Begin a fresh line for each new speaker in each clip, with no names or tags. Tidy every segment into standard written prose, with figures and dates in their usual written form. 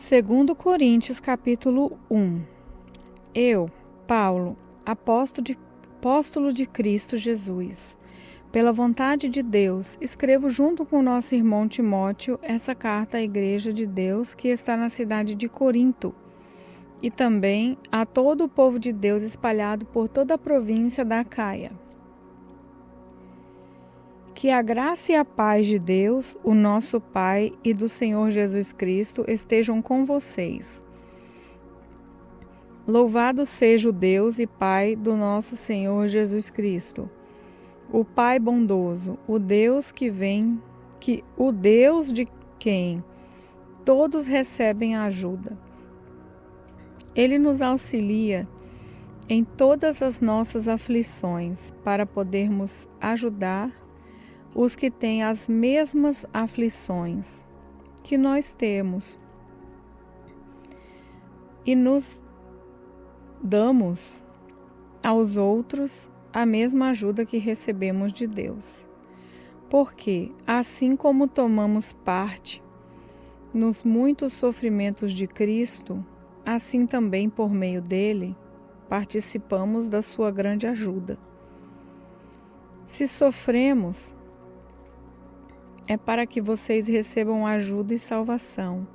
Segundo Coríntios, capítulo 1. Eu, Paulo, apóstolo de Cristo Jesus, pela vontade de Deus, escrevo junto com nosso irmão Timóteo essa carta à Igreja de Deus que está na cidade de Corinto, e também a todo o povo de Deus espalhado por toda a província da Acaia. Que a graça e a paz de Deus, o nosso Pai, e do Senhor Jesus Cristo estejam com vocês. Louvado seja o Deus e Pai do nosso Senhor Jesus Cristo, o Pai bondoso, o Deus de quem todos recebem ajuda. Ele nos auxilia em todas as nossas aflições para podermos ajudar os que têm as mesmas aflições que nós temos, e nos damos aos outros a mesma ajuda que recebemos de Deus. Porque, assim como tomamos parte nos muitos sofrimentos de Cristo, assim também por meio dele participamos da sua grande ajuda. Se sofremos, é para que vocês recebam ajuda e salvação.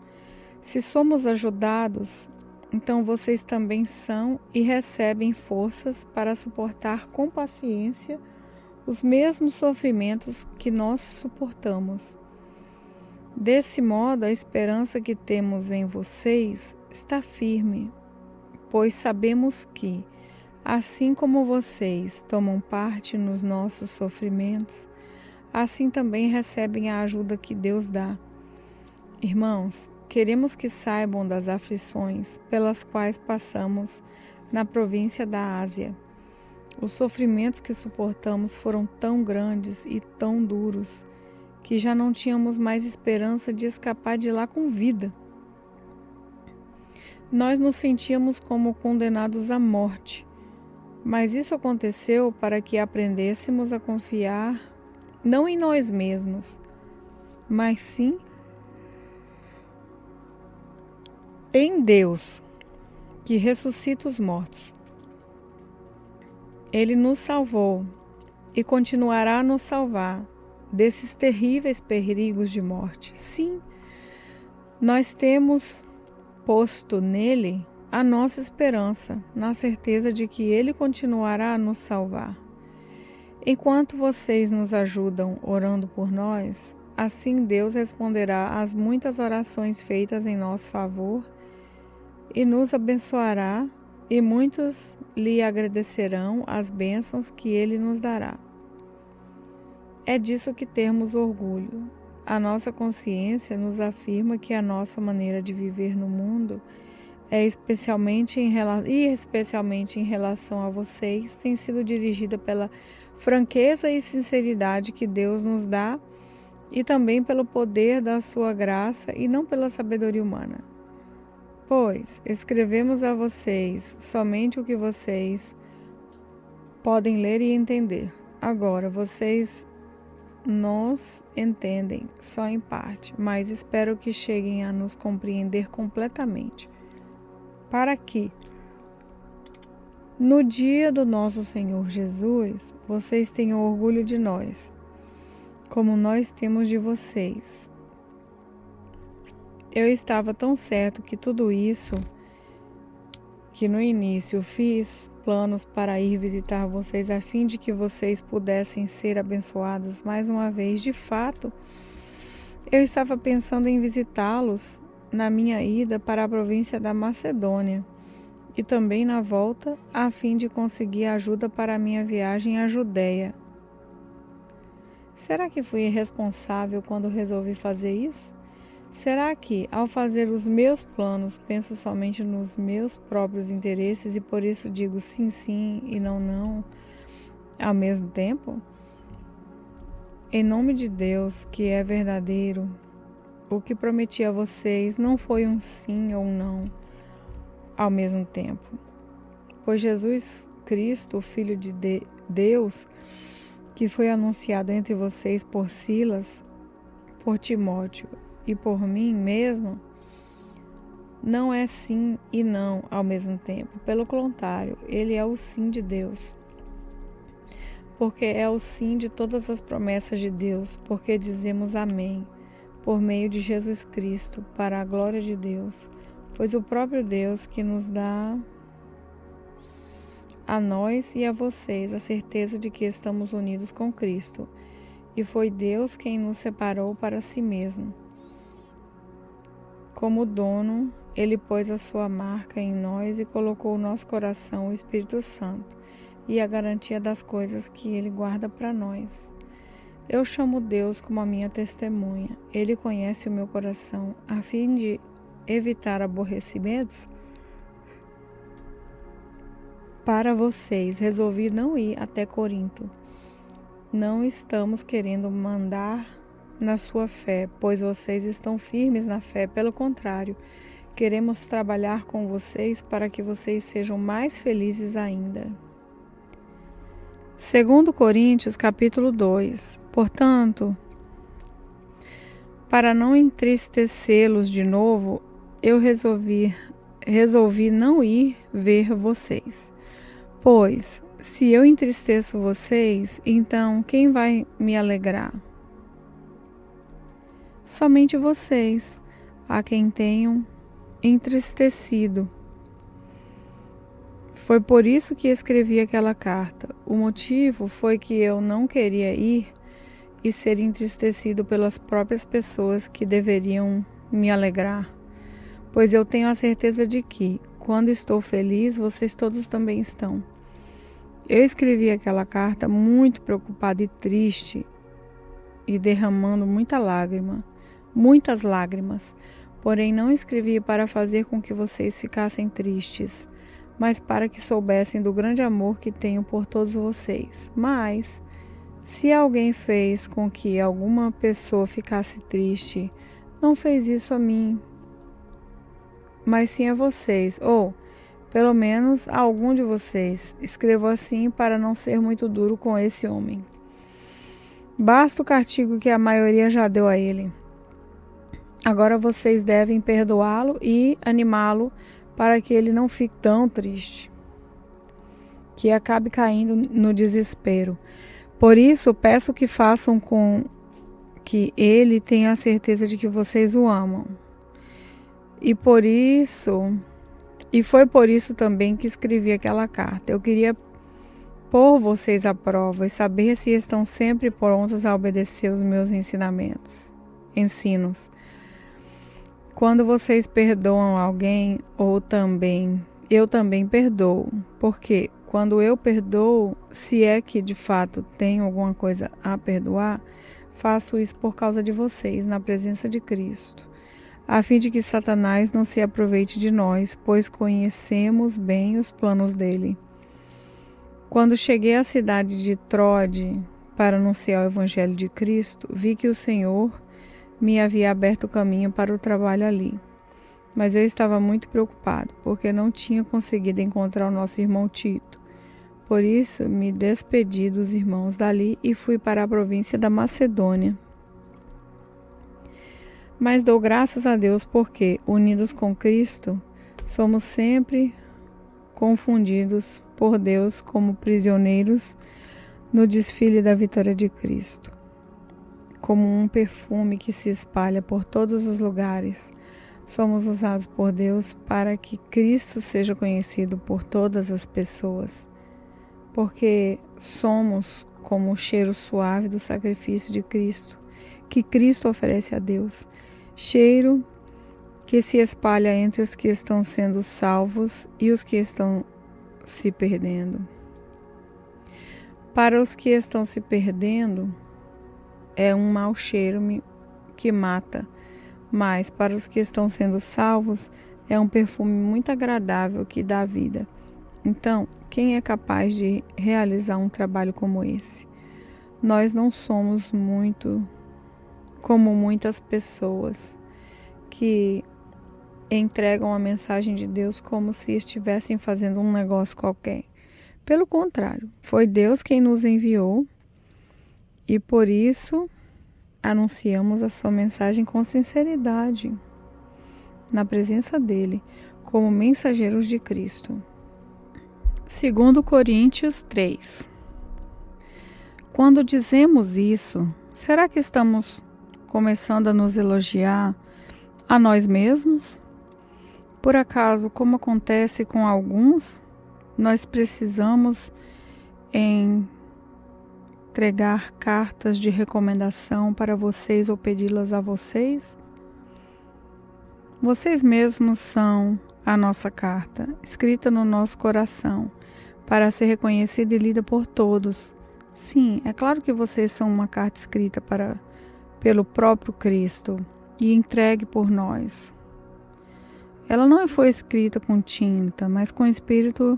Se somos ajudados, então vocês também são e recebem forças para suportar com paciência os mesmos sofrimentos que nós suportamos. Desse modo, a esperança que temos em vocês está firme, pois sabemos que, assim como vocês tomam parte nos nossos sofrimentos, assim também recebem a ajuda que Deus dá. Irmãos, queremos que saibam das aflições pelas quais passamos na província da Ásia. Os sofrimentos que suportamos foram tão grandes e tão duros que já não tínhamos mais esperança de escapar de lá com vida. Nós nos sentíamos como condenados à morte, mas isso aconteceu para que aprendêssemos a confiar não em nós mesmos, mas sim em Deus, que ressuscita os mortos. Ele nos salvou e continuará a nos salvar desses terríveis perigos de morte. Sim, nós temos posto nele a nossa esperança, na certeza de que ele continuará a nos salvar. Enquanto vocês nos ajudam orando por nós, assim Deus responderá às muitas orações feitas em nosso favor e nos abençoará, e muitos lhe agradecerão as bênçãos que ele nos dará. É disso que temos orgulho. A nossa consciência nos afirma que a nossa maneira de viver no mundo especialmente em relação a vocês, tem sido dirigida pela franqueza e sinceridade que Deus nos dá e também pelo poder da sua graça e não pela sabedoria humana. Pois escrevemos a vocês somente o que vocês podem ler e entender. Agora, vocês nos entendem só em parte, mas espero que cheguem a nos compreender completamente, para que, no dia do nosso Senhor Jesus, vocês tenham orgulho de nós, como nós temos de vocês. Eu estava tão certo que tudo isso, que no início fiz planos para ir visitar vocês a fim de que vocês pudessem ser abençoados mais uma vez. De fato, eu estava pensando em visitá-los na minha ida para a província da Macedônia e também na volta, a fim de conseguir ajuda para a minha viagem à Judéia. Será que fui irresponsável quando resolvi fazer isso? Será que, ao fazer os meus planos, penso somente nos meus próprios interesses e por isso digo sim, sim e não, não ao mesmo tempo? Em nome de Deus, que é verdadeiro, o que prometi a vocês não foi um sim ou um não ao mesmo tempo. Pois Jesus Cristo, o Filho de Deus, que foi anunciado entre vocês por Silas, por Timóteo e por mim mesmo, não é sim e não ao mesmo tempo. Pelo contrário, ele é o sim de Deus. Porque é o sim de todas as promessas de Deus, porque dizemos amém, por meio de Jesus Cristo, para a glória de Deus. Pois o próprio Deus que nos dá a nós e a vocês a certeza de que estamos unidos com Cristo. E foi Deus quem nos separou para si mesmo. Como dono, Ele pôs a sua marca em nós e colocou no nosso coração o Espírito Santo e a garantia das coisas que Ele guarda para nós. Eu chamo Deus como a minha testemunha. Ele conhece o meu coração. A fim de evitar aborrecimentos para vocês, resolvi não ir até Corinto. Não estamos querendo mandar na sua fé, pois vocês estão firmes na fé. Pelo contrário, queremos trabalhar com vocês para que vocês sejam mais felizes ainda. 2 Coríntios, capítulo 2. Portanto, para não entristecê-los de novo, eu resolvi não ir ver vocês. Pois, se eu entristeço vocês, então quem vai me alegrar? Somente vocês, a quem tenham entristecido. Foi por isso que escrevi aquela carta. O motivo foi que eu não queria ir e ser entristecido pelas próprias pessoas que deveriam me alegrar. Pois eu tenho a certeza de que, quando estou feliz, vocês todos também estão. Eu escrevi aquela carta muito preocupada e triste e derramando muitas lágrimas. Porém, não escrevi para fazer com que vocês ficassem tristes, mas para que soubessem do grande amor que tenho por todos vocês. Mas, se alguém fez com que alguma pessoa ficasse triste, não fez isso a mim, mas sim a vocês, ou, pelo menos, a algum de vocês. Escrevo assim para não ser muito duro com esse homem. Basta o castigo que a maioria já deu a ele. Agora vocês devem perdoá-lo e animá-lo para que ele não fique tão triste, que acabe caindo no desespero. Por isso, peço que façam com que ele tenha a certeza de que vocês o amam. E foi por isso também que escrevi aquela carta. Eu queria pôr vocês à prova e saber se estão sempre prontos a obedecer os meus ensinos. Quando vocês perdoam alguém, eu também perdoo. Porque quando eu perdoo, se é que de fato tenho alguma coisa a perdoar, faço isso por causa de vocês, na presença de Cristo, a fim de que Satanás não se aproveite de nós, pois conhecemos bem os planos dele. Quando cheguei à cidade de Troade para anunciar o Evangelho de Cristo, vi que o Senhor me havia aberto o caminho para o trabalho ali. Mas eu estava muito preocupado, porque não tinha conseguido encontrar o nosso irmão Tito. Por isso, me despedi dos irmãos dali e fui para a província da Macedônia. Mas dou graças a Deus porque, unidos com Cristo, somos sempre confundidos por Deus como prisioneiros no desfile da vitória de Cristo. Como um perfume que se espalha por todos os lugares, somos usados por Deus para que Cristo seja conhecido por todas as pessoas, porque somos como o cheiro suave do sacrifício de Cristo, que Cristo oferece a Deus, cheiro que se espalha entre os que estão sendo salvos e os que estão se perdendo. Para os que estão se perdendo, é um mau cheiro que mata, mas para os que estão sendo salvos, é um perfume muito agradável que dá vida. Então, quem é capaz de realizar um trabalho como esse? Nós não somos muito como muitas pessoas que entregam a mensagem de Deus como se estivessem fazendo um negócio qualquer. Pelo contrário, foi Deus quem nos enviou e por isso anunciamos a sua mensagem com sinceridade. na presença dele, como mensageiros de Cristo. 2 Coríntios 3. Quando dizemos isso, será que estamos começando a nos elogiar a nós mesmos? Por acaso, como acontece com alguns, nós precisamos entregar cartas de recomendação para vocês ou pedi-las a vocês? Vocês mesmos são a nossa carta, escrita no nosso coração, para ser reconhecida e lida por todos. Sim, é claro que vocês são uma carta escrita pelo próprio Cristo e entregue por nós. Ela não foi escrita com tinta, mas com o Espírito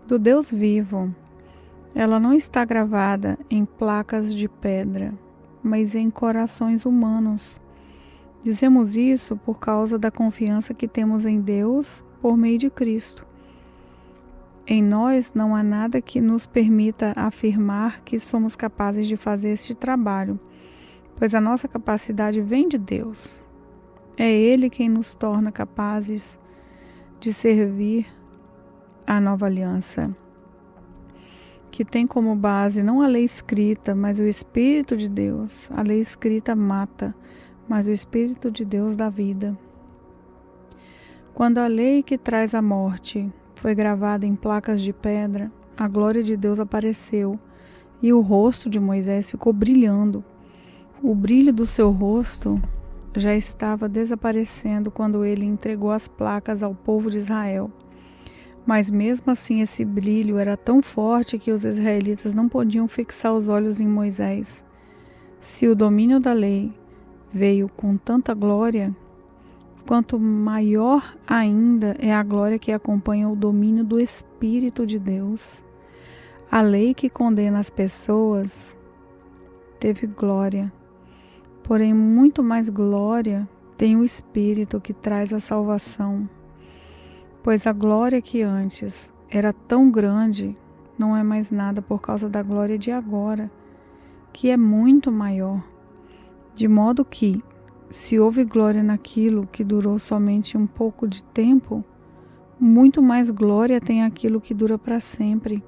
do Deus vivo. Ela não está gravada em placas de pedra, mas em corações humanos. Dizemos isso por causa da confiança que temos em Deus por meio de Cristo. Em nós não há nada que nos permita afirmar que somos capazes de fazer este trabalho, pois a nossa capacidade vem de Deus. É Ele quem nos torna capazes de servir a nova aliança, que tem como base não a lei escrita, mas o Espírito de Deus. A lei escrita mata, mas o Espírito de Deus dá vida. Quando a lei que traz a morte foi gravada em placas de pedra, a glória de Deus apareceu e o rosto de Moisés ficou brilhando. O brilho do seu rosto já estava desaparecendo quando ele entregou as placas ao povo de Israel. Mas mesmo assim esse brilho era tão forte que os israelitas não podiam fixar os olhos em Moisés. Se o domínio da lei veio com tanta glória, quanto maior ainda é a glória que acompanha o domínio do Espírito de Deus. A lei que condena as pessoas teve glória, porém muito mais glória tem o Espírito que traz a salvação. Pois a glória que antes era tão grande não é mais nada por causa da glória de agora, que é muito maior. De modo que, se houve glória naquilo que durou somente um pouco de tempo, muito mais glória tem aquilo que dura para sempre.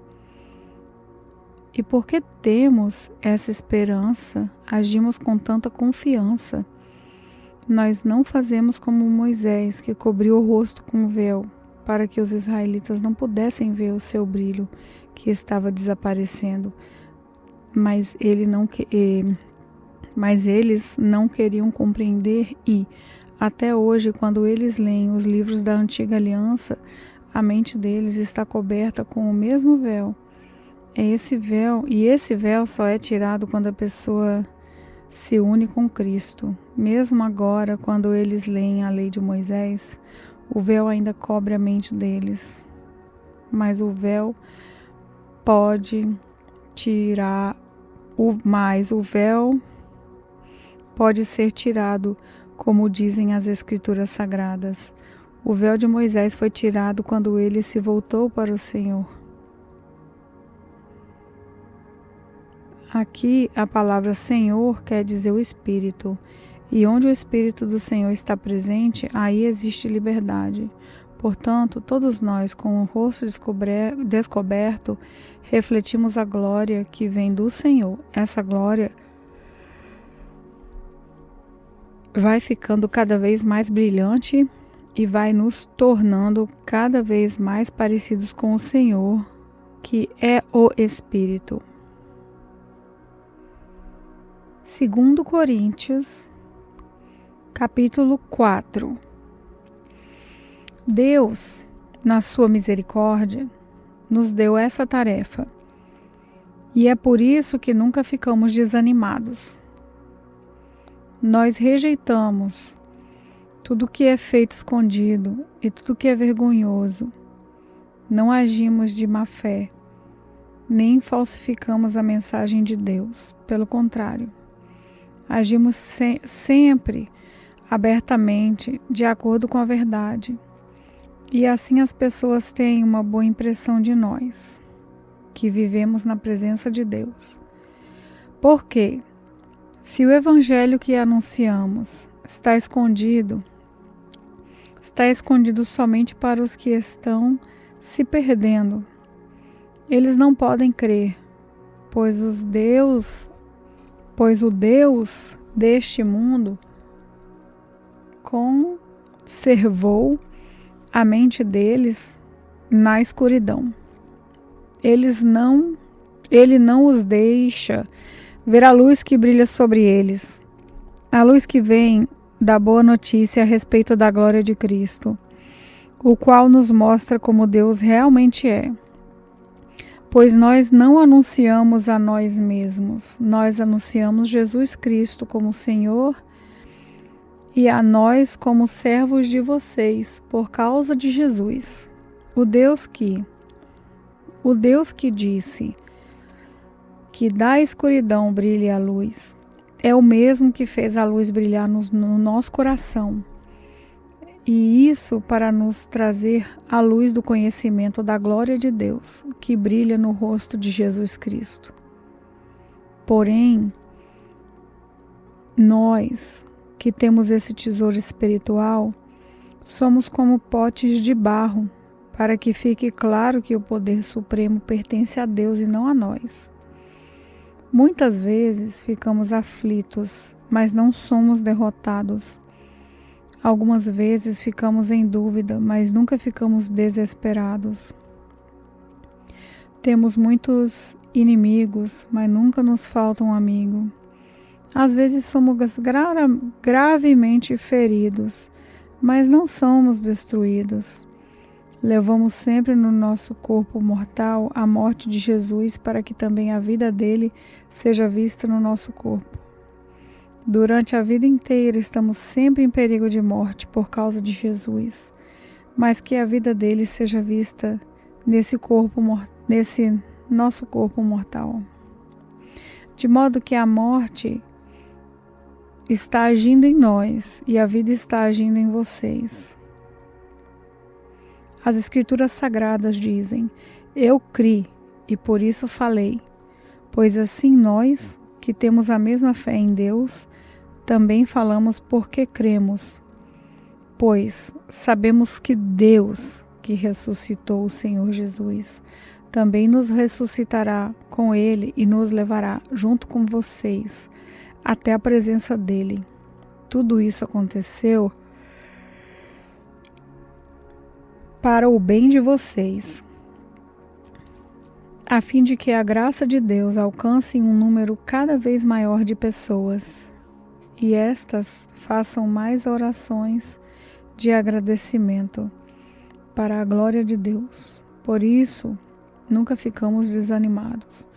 E porque temos essa esperança, agimos com tanta confiança. Nós não fazemos como Moisés, que cobriu o rosto com um véu, para que os israelitas não pudessem ver o seu brilho que estava desaparecendo. Mas eles não queriam compreender e, até hoje, quando eles leem os livros da Antiga Aliança, a mente deles está coberta com o mesmo véu. É esse véu, e esse véu só é tirado quando a pessoa se une com Cristo. Mesmo agora, quando eles leem a lei de Moisés, o véu ainda cobre a mente deles. Mas o véu pode tirar, o véu pode ser tirado, como dizem as Escrituras Sagradas. O véu de Moisés foi tirado quando ele se voltou para o Senhor. Aqui a palavra Senhor quer dizer o Espírito, e onde o Espírito do Senhor está presente, aí existe liberdade. Portanto, todos nós, com o rosto descoberto, refletimos a glória que vem do Senhor. Essa glória vai ficando cada vez mais brilhante e vai nos tornando cada vez mais parecidos com o Senhor, que é o Espírito. 2 Coríntios, capítulo 4. Deus, na sua misericórdia, nos deu essa tarefa, e é por isso que nunca ficamos desanimados. Nós rejeitamos tudo que é feito escondido e tudo que é vergonhoso. Não agimos de má fé, nem falsificamos a mensagem de Deus. Pelo contrário, agimos sempre abertamente, de acordo com a verdade. E assim as pessoas têm uma boa impressão de nós, que vivemos na presença de Deus. Porque, se o evangelho que anunciamos está escondido, está escondido somente para os que estão se perdendo. Eles não podem crer, pois o Deus deste mundo conservou a mente deles na escuridão. Ele não os deixa ver a luz que brilha sobre eles, a luz que vem da boa notícia a respeito da glória de Cristo, o qual nos mostra como Deus realmente é. Pois nós não anunciamos a nós mesmos, nós anunciamos Jesus Cristo como Senhor e a nós como servos de vocês, por causa de Jesus. O Deus que disse que da escuridão brilhe a luz, é o mesmo que fez a luz brilhar no nosso coração. E isso para nos trazer a luz do conhecimento da glória de Deus, que brilha no rosto de Jesus Cristo. Porém, nós que temos esse tesouro espiritual, somos como potes de barro, para que fique claro que o poder supremo pertence a Deus e não a nós. Muitas vezes ficamos aflitos, mas não somos derrotados. Algumas vezes ficamos em dúvida, mas nunca ficamos desesperados. Temos muitos inimigos, mas nunca nos falta um amigo. Às vezes somos gravemente feridos, mas não somos destruídos. Levamos sempre no nosso corpo mortal a morte de Jesus para que também a vida dele seja vista no nosso corpo. Durante a vida inteira estamos sempre em perigo de morte por causa de Jesus, mas que a vida dele seja vista nesse nosso corpo mortal. De modo que a morte está agindo em nós e a vida está agindo em vocês. As Escrituras Sagradas dizem: eu criei e por isso falei, pois assim nós, que temos a mesma fé em Deus, também falamos porque cremos, pois sabemos que Deus, que ressuscitou o Senhor Jesus, também nos ressuscitará com Ele e nos levará junto com vocês até a presença dEle. Tudo isso aconteceu para o bem de vocês, a fim de que a graça de Deus alcance um número cada vez maior de pessoas e estas façam mais orações de agradecimento para a glória de Deus. Por isso, nunca ficamos desanimados.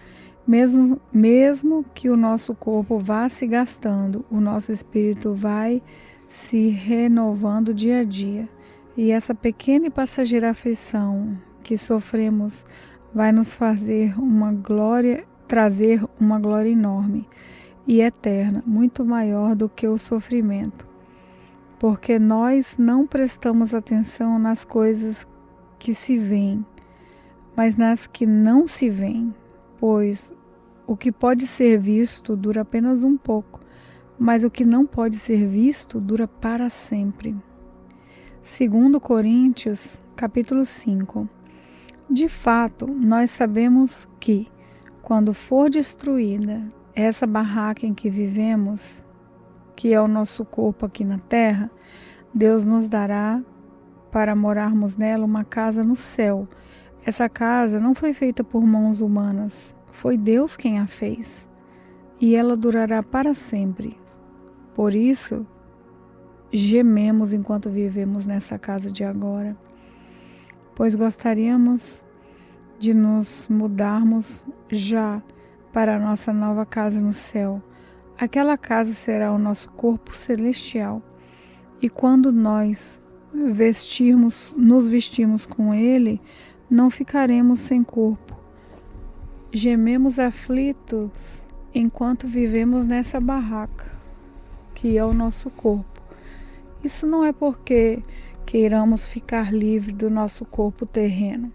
Mesmo que o nosso corpo vá se gastando, o nosso espírito vai se renovando dia a dia. E essa pequena e passageira aflição que sofremos vai nos trazer uma glória enorme e eterna, muito maior do que o sofrimento, porque nós não prestamos atenção nas coisas que se veem, mas nas que não se veem, pois o que pode ser visto dura apenas um pouco, mas o que não pode ser visto dura para sempre. 2 Coríntios, capítulo 5. De fato, nós sabemos que, quando for destruída essa barraca em que vivemos, que é o nosso corpo aqui na terra, Deus nos dará para morarmos nela uma casa no céu. Essa casa não foi feita por mãos humanas, foi Deus quem a fez, e ela durará para sempre. Por isso, gememos enquanto vivemos nessa casa de agora, pois gostaríamos de nos mudarmos já para a nossa nova casa no céu. Aquela casa será o nosso corpo celestial, e quando nós nos vestirmos com ele, não ficaremos sem corpo. Gememos aflitos enquanto vivemos nessa barraca, que é o nosso corpo. Isso não é porque queiramos ficar livre do nosso corpo terreno.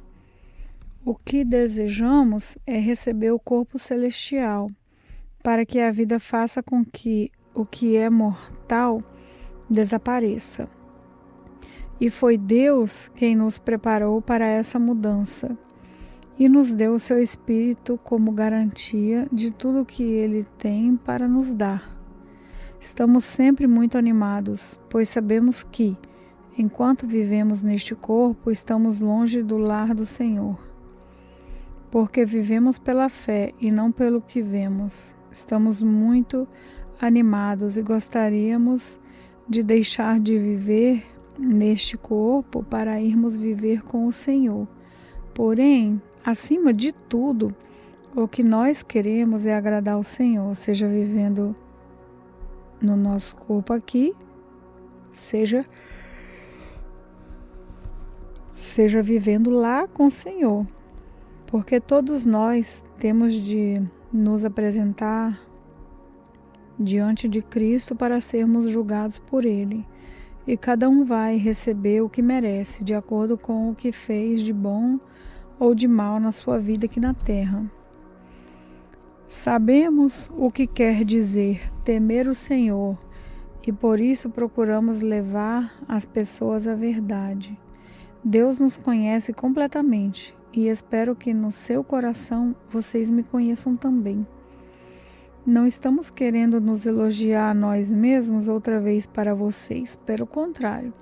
O que desejamos é receber o corpo celestial, para que a vida faça com que o que é mortal desapareça. E foi Deus quem nos preparou para essa mudança e nos deu o seu Espírito como garantia de tudo que Ele tem para nos dar. Estamos sempre muito animados, pois sabemos que, enquanto vivemos neste corpo, estamos longe do lar do Senhor. Porque vivemos pela fé e não pelo que vemos. Estamos muito animados e gostaríamos de deixar de viver neste corpo para irmos viver com o Senhor. Porém, acima de tudo, o que nós queremos é agradar ao Senhor, seja vivendo no nosso corpo aqui, seja vivendo lá com o Senhor. Porque todos nós temos de nos apresentar diante de Cristo para sermos julgados por Ele. E cada um vai receber o que merece, de acordo com o que fez de bom ou de mal na sua vida aqui na terra. Sabemos o que quer dizer temer o Senhor e por isso procuramos levar as pessoas à verdade. Deus nos conhece completamente e espero que no seu coração vocês me conheçam também. Não estamos querendo nos elogiar a nós mesmos outra vez para vocês, pelo contrário.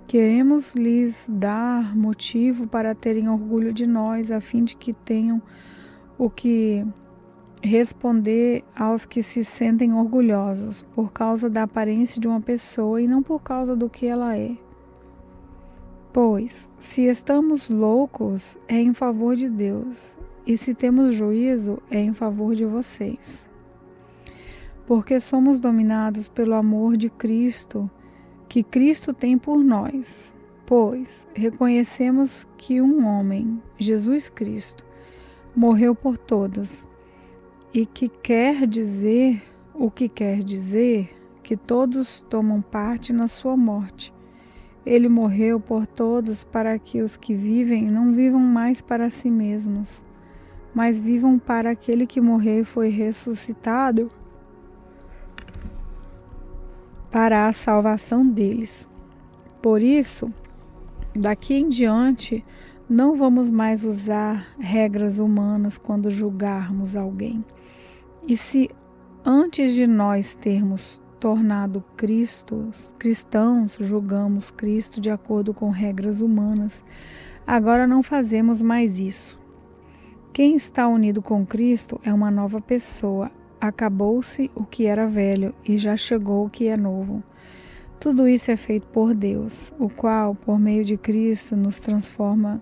Queremos lhes dar motivo para terem orgulho de nós, a fim de que tenham o que responder aos que se sentem orgulhosos por causa da aparência de uma pessoa e não por causa do que ela é. Pois, se estamos loucos, é em favor de Deus, e se temos juízo, é em favor de vocês. Porque somos dominados pelo amor de Cristo, que Cristo tem por nós. Pois reconhecemos que um homem, Jesus Cristo, morreu por todos, e que quer dizer que todos tomam parte na sua morte. Ele morreu por todos para que os que vivem não vivam mais para si mesmos, mas vivam para aquele que morreu e foi ressuscitado para a salvação deles. Por isso, daqui em diante, não vamos mais usar regras humanas quando julgarmos alguém. E se antes de nós termos tornado cristãos, julgamos Cristo de acordo com regras humanas, agora não fazemos mais isso. Quem está unido com Cristo é uma nova pessoa. Acabou-se o que era velho e já chegou o que é novo. Tudo isso é feito por Deus, o qual, por meio de Cristo, nos transforma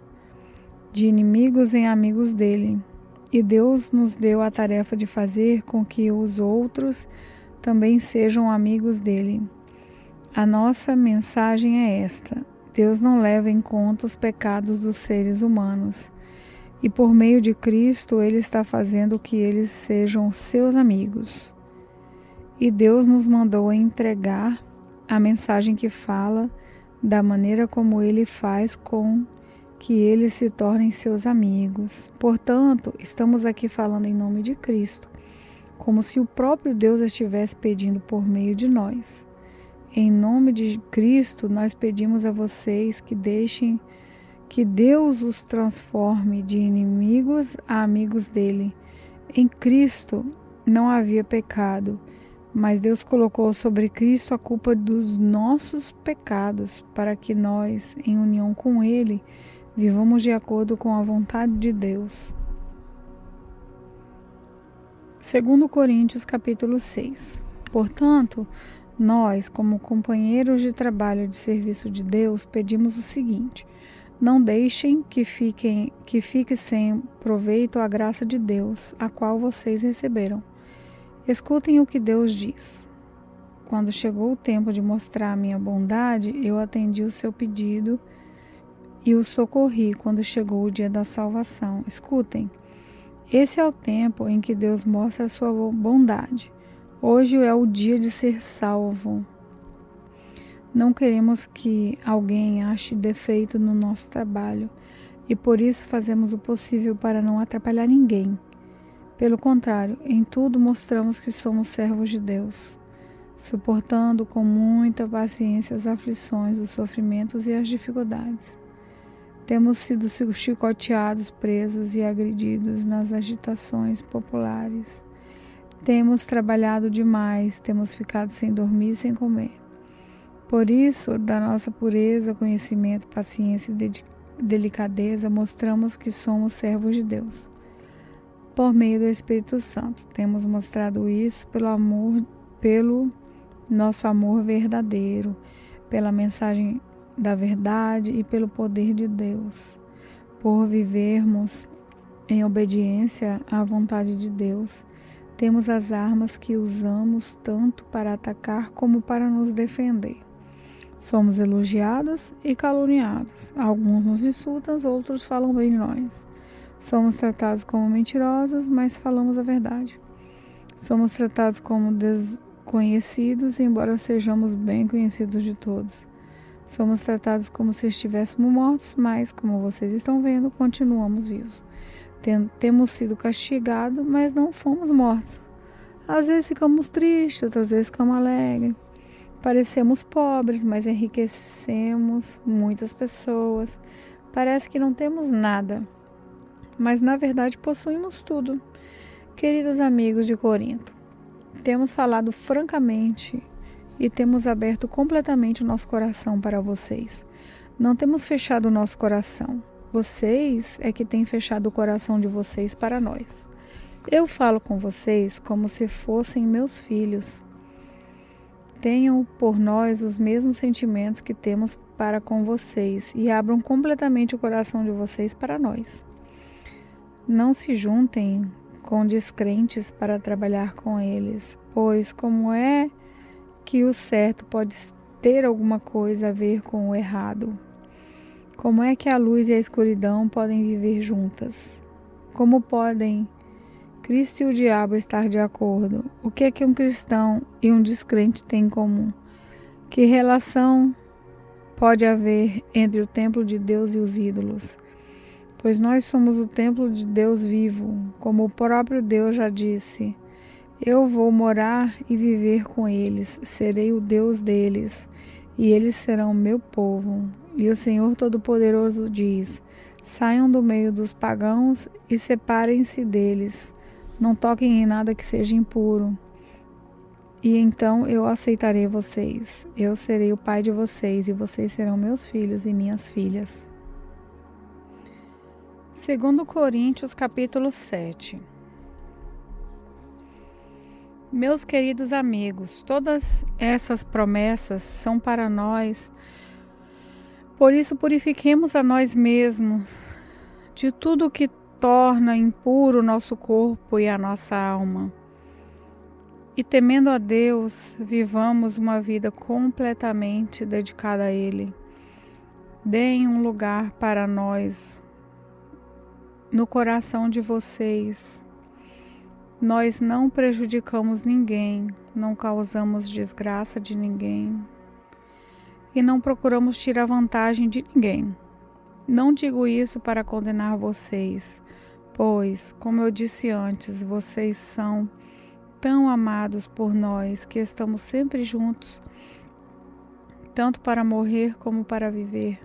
de inimigos em amigos dele. E Deus nos deu a tarefa de fazer com que os outros também sejam amigos dele. A nossa mensagem é esta: Deus não leva em conta os pecados dos seres humanos. E por meio de Cristo, Ele está fazendo que eles sejam seus amigos. E Deus nos mandou entregar a mensagem que fala da maneira como Ele faz com que eles se tornem seus amigos. Portanto, estamos aqui falando em nome de Cristo, como se o próprio Deus estivesse pedindo por meio de nós. Em nome de Cristo, nós pedimos a vocês que deixem que Deus os transforme de inimigos a amigos dele. Em Cristo não havia pecado, mas Deus colocou sobre Cristo a culpa dos nossos pecados, para que nós, em união com Ele, vivamos de acordo com a vontade de Deus. 2 Coríntios capítulo 6. Portanto, nós, como companheiros de trabalho de serviço de Deus, pedimos o seguinte: não deixem que fique sem proveito a graça de Deus, a qual vocês receberam. Escutem o que Deus diz. Quando chegou o tempo de mostrar a minha bondade, eu atendi o seu pedido e o socorri quando chegou o dia da salvação. Escutem. Esse é o tempo em que Deus mostra a sua bondade. Hoje é o dia de ser salvo. Não queremos que alguém ache defeito no nosso trabalho e por isso fazemos o possível para não atrapalhar ninguém. Pelo contrário, em tudo mostramos que somos servos de Deus. suportando com muita paciência as aflições, os sofrimentos e as dificuldades. Temos sido chicoteados, presos e agredidos nas agitações populares. Temos trabalhado demais, temos ficado sem dormir e sem comer. Por isso, da nossa pureza, conhecimento, paciência e delicadeza, mostramos que somos servos de Deus. Por meio do Espírito Santo, temos mostrado isso pelo nosso amor verdadeiro, pela mensagem da verdade e pelo poder de Deus. Por vivermos em obediência à vontade de Deus, temos as armas que usamos tanto para atacar como para nos defender. Somos elogiados e caluniados. Alguns nos insultam, outros falam bem de nós. Somos tratados como mentirosos, mas falamos a verdade. Somos tratados como desconhecidos, embora sejamos bem conhecidos de todos. Somos tratados como se estivéssemos mortos, mas, como vocês estão vendo, continuamos vivos. Temos sido castigados, mas não fomos mortos. Às vezes ficamos tristes, outras vezes ficamos alegres. Parecemos pobres, mas enriquecemos muitas pessoas. Parece que não temos nada, mas na verdade possuímos tudo. Queridos amigos de Corinto, temos falado francamente e temos aberto completamente o nosso coração para vocês. Não temos fechado o nosso coração. Vocês é que têm fechado o coração de vocês para nós. Eu falo com vocês como se fossem meus filhos. Tenham por nós os mesmos sentimentos que temos para com vocês e abram completamente o coração de vocês para nós. Não se juntem com descrentes para trabalhar com eles, pois como é que o certo pode ter alguma coisa a ver com o errado? Como é que a luz e a escuridão podem viver juntas? Como podem Cristo e o diabo estar de acordo? O que é que um cristão e um descrente têm em comum? Que relação pode haver entre o templo de Deus e os ídolos? Pois nós somos o templo de Deus vivo, como o próprio Deus já disse. Eu vou morar e viver com eles, serei o Deus deles, e eles serão meu povo. E o Senhor Todo-Poderoso diz: saiam do meio dos pagãos e separem-se deles. Não toquem em nada que seja impuro. E então eu aceitarei vocês. Eu serei o pai de vocês e vocês serão meus filhos e minhas filhas. 2 Coríntios capítulo 7. Meus queridos amigos, todas essas promessas são para nós. Por isso purifiquemos a nós mesmos de tudo que torna impuro o nosso corpo e a nossa alma. E temendo a Deus, vivamos uma vida completamente dedicada a Ele. Deem um lugar para nós no coração de vocês. Nós não prejudicamos ninguém, não causamos desgraça de ninguém e não procuramos tirar vantagem de ninguém. Não digo isso para condenar vocês, pois, como eu disse antes, vocês são tão amados por nós que estamos sempre juntos, tanto para morrer como para viver.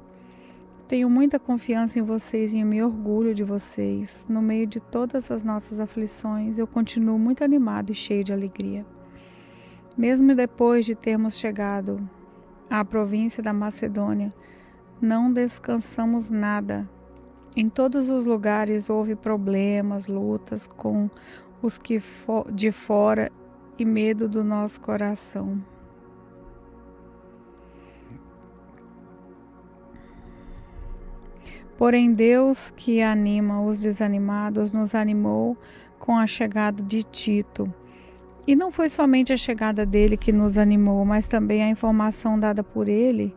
Tenho muita confiança em vocês e me orgulho de vocês. No meio de todas as nossas aflições, eu continuo muito animado e cheio de alegria. Mesmo depois de termos chegado à província da Macedônia, não descansamos nada. Em todos os lugares houve problemas, lutas com os que de fora e medo do nosso coração. Porém, Deus, que anima os desanimados, nos animou com a chegada de Tito. E não foi somente a chegada dele que nos animou, mas também a informação dada por ele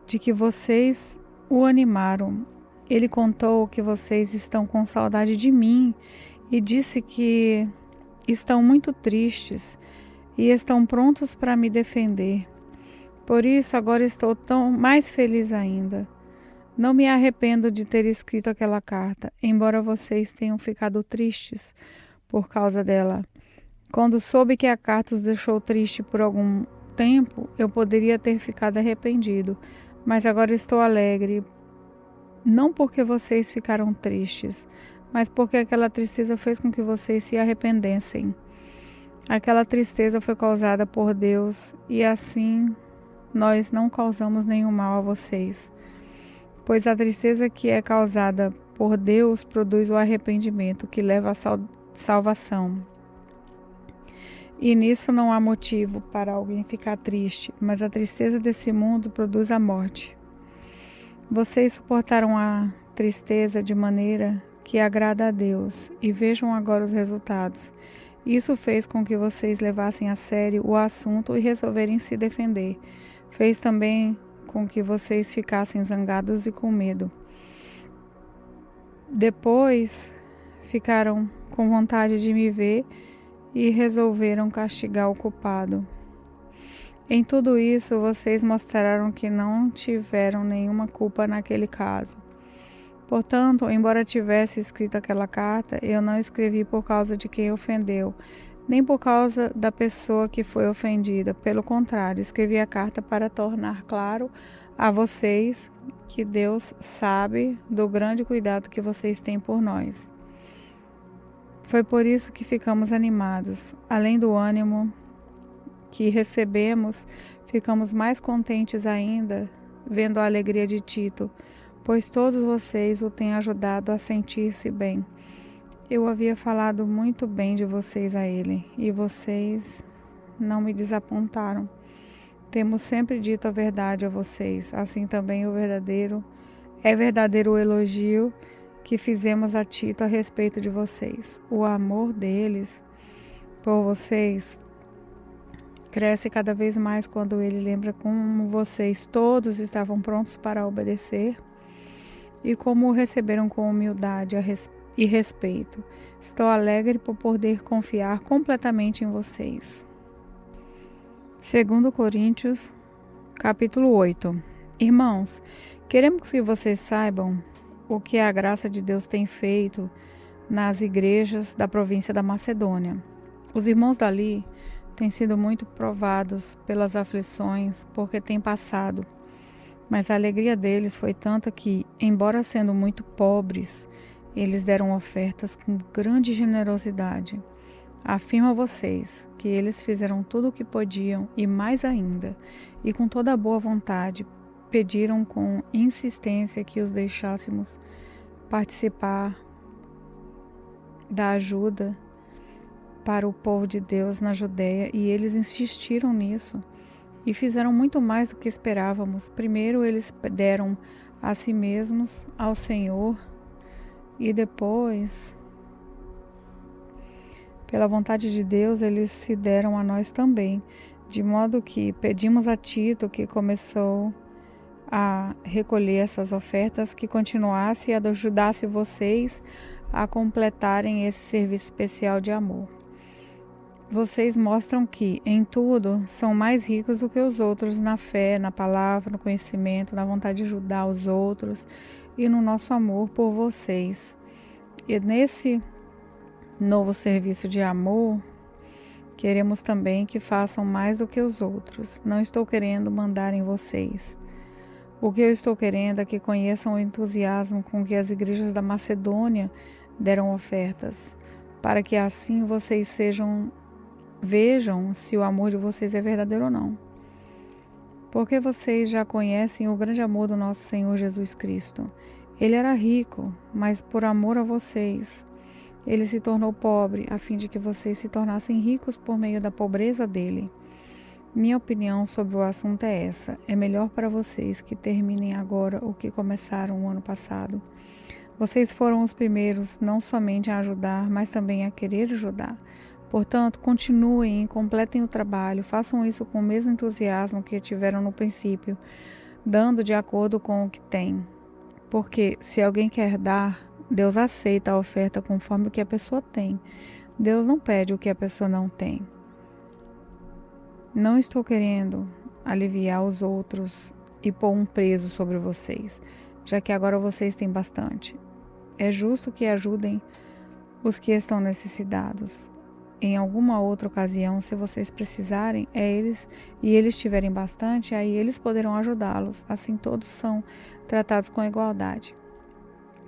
de que vocês o animaram. Ele contou que vocês estão com saudade de mim e disse que estão muito tristes e estão prontos para me defender. Por isso, agora estou tão mais feliz ainda. Não me arrependo de ter escrito aquela carta, embora vocês tenham ficado tristes por causa dela. Quando soube que a carta os deixou triste por algum tempo eu poderia ter ficado arrependido, mas agora estou alegre, não porque vocês ficaram tristes, mas porque aquela tristeza fez com que vocês se arrependessem. Aquela tristeza foi causada por Deus e assim nós não causamos nenhum mal a vocês, pois a tristeza que é causada por Deus produz o arrependimento que leva à salvação. E nisso não há motivo para alguém ficar triste, mas a tristeza desse mundo produz a morte. Vocês suportaram a tristeza de maneira que agrada a Deus, e vejam agora os resultados. Isso fez com que vocês levassem a sério o assunto e resolverem se defender. Fez também com que vocês ficassem zangados e com medo. Depois, ficaram com vontade de me ver e resolveram castigar o culpado. Em tudo isso, vocês mostraram que não tiveram nenhuma culpa naquele caso. Portanto, embora tivesse escrito aquela carta, eu não escrevi por causa de quem ofendeu, nem por causa da pessoa que foi ofendida. Pelo contrário, escrevi a carta para tornar claro a vocês que Deus sabe do grande cuidado que vocês têm por nós. Foi por isso que ficamos animados. Além do ânimo que recebemos, ficamos mais contentes ainda vendo a alegria de Tito, pois todos vocês o têm ajudado a sentir-se bem. Eu havia falado muito bem de vocês a ele, e vocês não me desapontaram. Temos sempre dito a verdade a vocês, assim também é verdadeiro o elogio que fizemos a Tito a respeito de vocês. O amor deles por vocês cresce cada vez mais quando ele lembra como vocês todos estavam prontos para obedecer e como o receberam com humildade e respeito. Estou alegre por poder confiar completamente em vocês. 2 Coríntios, capítulo 8. Irmãos, queremos que vocês saibam o que a graça de Deus tem feito nas igrejas da província da Macedônia. Os irmãos dali têm sido muito provados pelas aflições porque têm passado, mas a alegria deles foi tanta que, embora sendo muito pobres, eles deram ofertas com grande generosidade. Afirmo a vocês que eles fizeram tudo o que podiam e mais ainda, e com toda a boa vontade, pediram com insistência que os deixássemos participar da ajuda para o povo de Deus na Judeia, e eles insistiram nisso e fizeram muito mais do que esperávamos. Primeiro eles deram a si mesmos ao Senhor e depois, pela vontade de Deus, eles se deram a nós também, de modo que pedimos a Tito, que começou a recolher essas ofertas, que continuasse e ajudasse vocês a completarem esse serviço especial de amor. Vocês mostram que, em tudo, são mais ricos do que os outros na fé, na palavra, no conhecimento, na vontade de ajudar os outros e no nosso amor por vocês. E nesse novo serviço de amor, queremos também que façam mais do que os outros. Não estou querendo mandar em vocês. O que eu estou querendo é que conheçam o entusiasmo com que as igrejas da Macedônia deram ofertas, para que assim vocês vejam se o amor de vocês é verdadeiro ou não. Porque vocês já conhecem o grande amor do nosso Senhor Jesus Cristo. Ele era rico, mas por amor a vocês, ele se tornou pobre, a fim de que vocês se tornassem ricos por meio da pobreza dele. Minha opinião sobre o assunto é essa. É melhor para vocês que terminem agora o que começaram o ano passado. Vocês foram os primeiros não somente a ajudar, mas também a querer ajudar. Portanto, continuem e completem o trabalho. Façam isso com o mesmo entusiasmo que tiveram no princípio, dando de acordo com o que têm. Porque se alguém quer dar, Deus aceita a oferta conforme o que a pessoa tem. Deus não pede o que a pessoa não tem. Não estou querendo aliviar os outros e pôr um peso sobre vocês, já que agora vocês têm bastante. É justo que ajudem os que estão necessitados. em alguma outra ocasião, se vocês precisarem, e eles tiverem bastante, aí eles poderão ajudá-los. Assim todos são tratados com igualdade.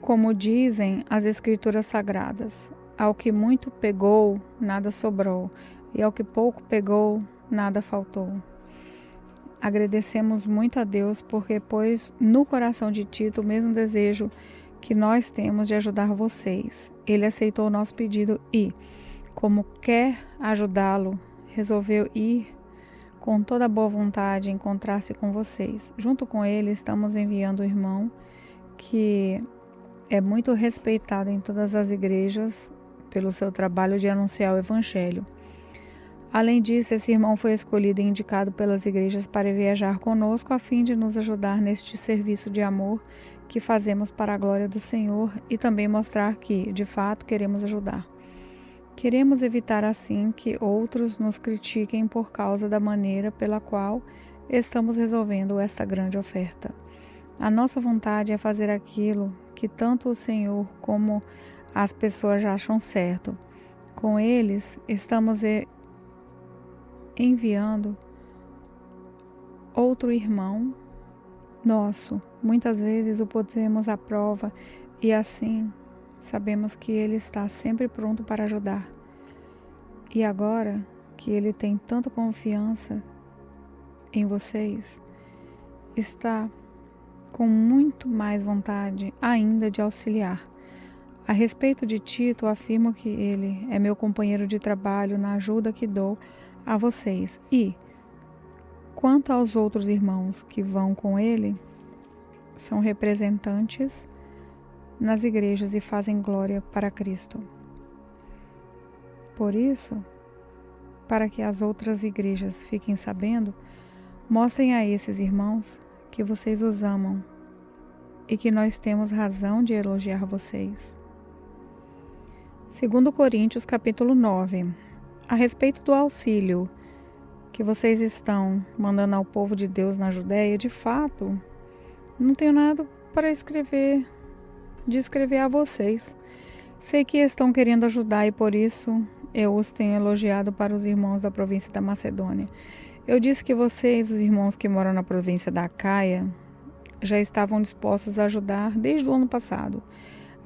Como dizem as Escrituras Sagradas, ao que muito pegou, nada sobrou, e ao que pouco pegou, nada faltou. Agradecemos muito a Deus porque pôs no coração de Tito o mesmo desejo que nós temos de ajudar vocês. Ele aceitou o nosso pedido e, como quer ajudá-lo, resolveu ir com toda a boa vontade encontrar-se com vocês. Junto com ele, estamos enviando o irmão que é muito respeitado em todas as igrejas pelo seu trabalho de anunciar o Evangelho. Além disso, esse irmão foi escolhido e indicado pelas igrejas para viajar conosco a fim de nos ajudar neste serviço de amor que fazemos para a glória do Senhor e também mostrar que, de fato, queremos ajudar. Queremos evitar assim que outros nos critiquem por causa da maneira pela qual estamos resolvendo esta grande oferta. A nossa vontade é fazer aquilo que tanto o Senhor como as pessoas já acham certo. Com eles, estamos enviando outro irmão nosso. Muitas vezes o podemos à prova e assim sabemos que ele está sempre pronto para ajudar. E agora que ele tem tanta confiança em vocês, está com muito mais vontade ainda de auxiliar. A respeito de Tito, afirmo que ele é meu companheiro de trabalho na ajuda que dou a vocês. E, quanto aos outros irmãos que vão com ele, são representantes nas igrejas e fazem glória para Cristo. Por isso, para que as outras igrejas fiquem sabendo, mostrem a esses irmãos que vocês os amam e que nós temos razão de elogiar vocês. 2 Coríntios capítulo 9. A respeito do auxílio que vocês estão mandando ao povo de Deus na Judéia, de fato, não tenho nada para escrever a vocês. Sei que estão querendo ajudar e por isso eu os tenho elogiado para os irmãos da província da Macedônia. Eu disse que vocês, os irmãos que moram na província da Acaia, já estavam dispostos a ajudar desde o ano passado.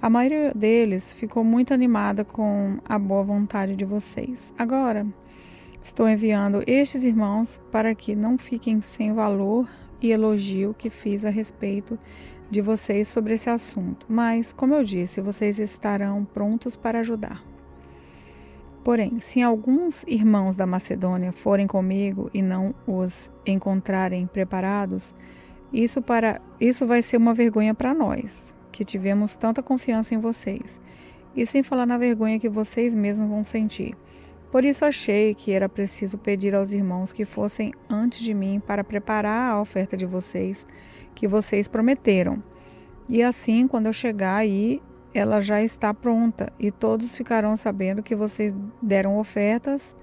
A maioria deles ficou muito animada com a boa vontade de vocês. Agora, estou enviando estes irmãos para que não fiquem sem valor e elogio que fiz a respeito de vocês sobre esse assunto. Mas, como eu disse, vocês estarão prontos para ajudar. Porém, se alguns irmãos da Macedônia forem comigo e não os encontrarem preparados, isso vai ser uma vergonha para nós, que tivemos tanta confiança em vocês, e sem falar na vergonha que vocês mesmos vão sentir. Por isso achei que era preciso pedir aos irmãos que fossem antes de mim para preparar a oferta de vocês, que vocês prometeram. E assim, quando eu chegar aí, ela já está pronta e todos ficarão sabendo que vocês deram ofertas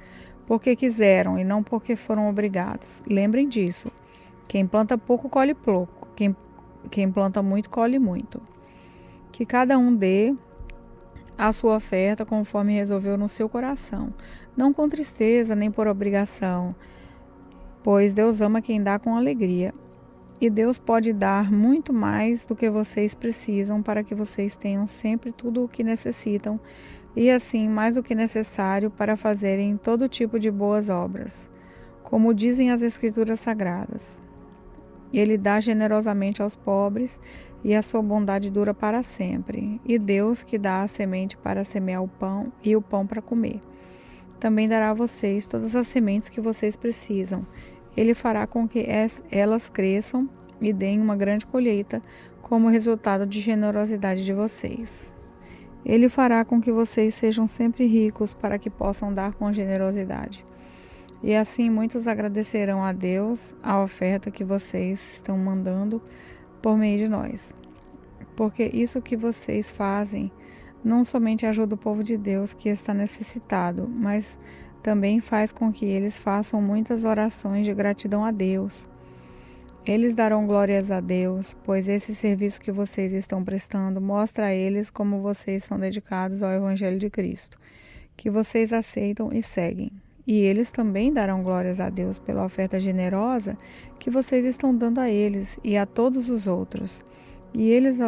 porque quiseram e não porque foram obrigados. Lembrem disso. Quem planta pouco, colhe pouco. Quem planta muito, colhe muito. Que cada um dê a sua oferta conforme resolveu no seu coração, não com tristeza nem por obrigação, pois Deus ama quem dá com alegria. E Deus pode dar muito mais do que vocês precisam para que vocês tenham sempre tudo o que necessitam e assim mais do que necessário para fazerem todo tipo de boas obras, como dizem as Escrituras Sagradas. Ele dá generosamente aos pobres e a sua bondade dura para sempre. E Deus que dá a semente para semear o pão e o pão para comer, também dará a vocês todas as sementes que vocês precisam. Ele fará com que elas cresçam e deem uma grande colheita como resultado de generosidade de vocês. Ele fará com que vocês sejam sempre ricos para que possam dar com generosidade. E assim muitos agradecerão a Deus a oferta que vocês estão mandando por meio de nós. Porque isso que vocês fazem não somente ajuda o povo de Deus que está necessitado, mas também faz com que eles façam muitas orações de gratidão a Deus. Eles darão glórias a Deus, pois esse serviço que vocês estão prestando mostra a eles como vocês são dedicados ao Evangelho de Cristo, que vocês aceitam e seguem. E eles também darão glórias a Deus pela oferta generosa que vocês estão dando a eles e a todos os outros. E eles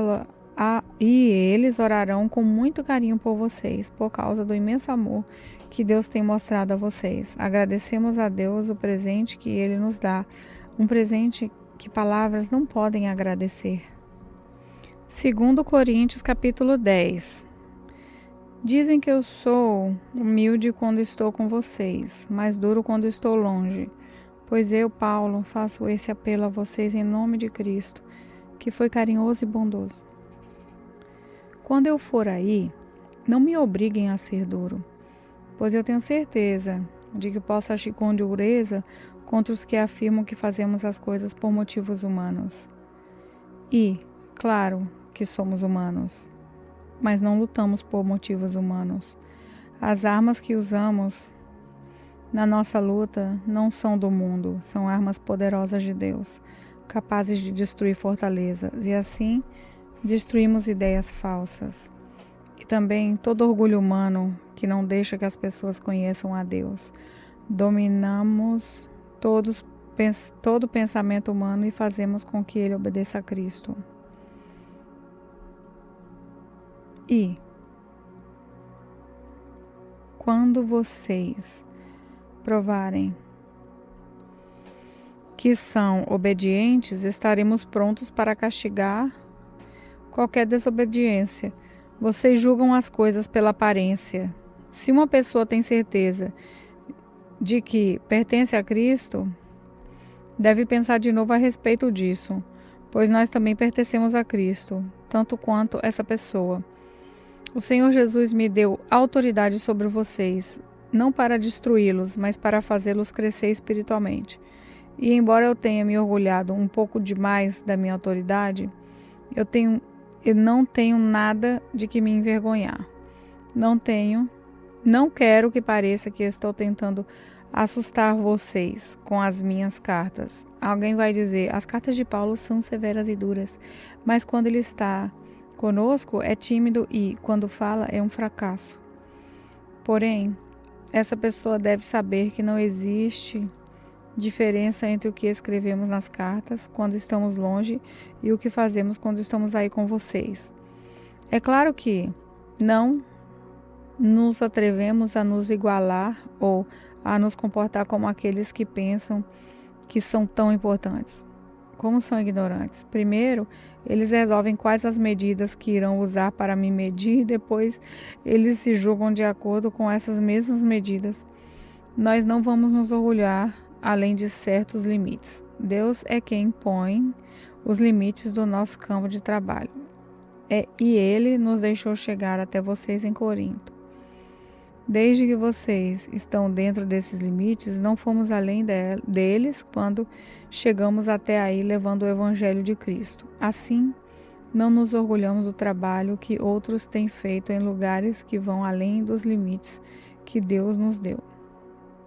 orarão com muito carinho por vocês, por causa do imenso amor que Deus tem mostrado a vocês. Agradecemos a Deus o presente que Ele nos dá, um presente que palavras não podem agradecer. 2 Coríntios capítulo 10. Dizem que eu sou humilde quando estou com vocês, mas duro quando estou longe. Pois eu, Paulo, faço esse apelo a vocês em nome de Cristo, que foi carinhoso e bondoso. Quando eu for aí, não me obriguem a ser duro, pois eu tenho certeza de que posso agir com dureza contra os que afirmam que fazemos as coisas por motivos humanos. E, claro, que somos humanos, mas não lutamos por motivos humanos. As armas que usamos na nossa luta não são do mundo, são armas poderosas de Deus, capazes de destruir fortalezas, e assim destruímos ideias falsas. E também todo orgulho humano que não deixa que as pessoas conheçam a Deus. Dominamos todo pensamento humano e fazemos com que ele obedeça a Cristo. E quando vocês provarem que são obedientes, estaremos prontos para castigar qualquer desobediência. Vocês julgam as coisas pela aparência. Se uma pessoa tem certeza de que pertence a Cristo, deve pensar de novo a respeito disso, pois nós também pertencemos a Cristo, tanto quanto essa pessoa. O Senhor Jesus me deu autoridade sobre vocês, não para destruí-los, mas para fazê-los crescer espiritualmente. E embora eu tenha me orgulhado um pouco demais da minha autoridade, eu não tenho nada de que me envergonhar. Não quero que pareça que estou tentando assustar vocês com as minhas cartas. Alguém vai dizer, as cartas de Paulo são severas e duras, mas quando ele está conosco é tímido e, quando fala, é um fracasso. Porém, essa pessoa deve saber que não existe diferença entre o que escrevemos nas cartas quando estamos longe e o que fazemos quando estamos aí com vocês. É claro que não nos atrevemos a nos igualar ou a nos comportar como aqueles que pensam que são tão importantes. Como são ignorantes. Primeiro, eles resolvem quais as medidas que irão usar para me medir e depois eles se julgam de acordo com essas mesmas medidas. Nós não vamos nos orgulhar além de certos limites. Deus é quem põe os limites do nosso campo de trabalho. E Ele nos deixou chegar até vocês em Corinto. Desde que vocês estão dentro desses limites, não fomos além deles quando chegamos até aí levando o Evangelho de Cristo. Assim, não nos orgulhamos do trabalho que outros têm feito em lugares que vão além dos limites que Deus nos deu.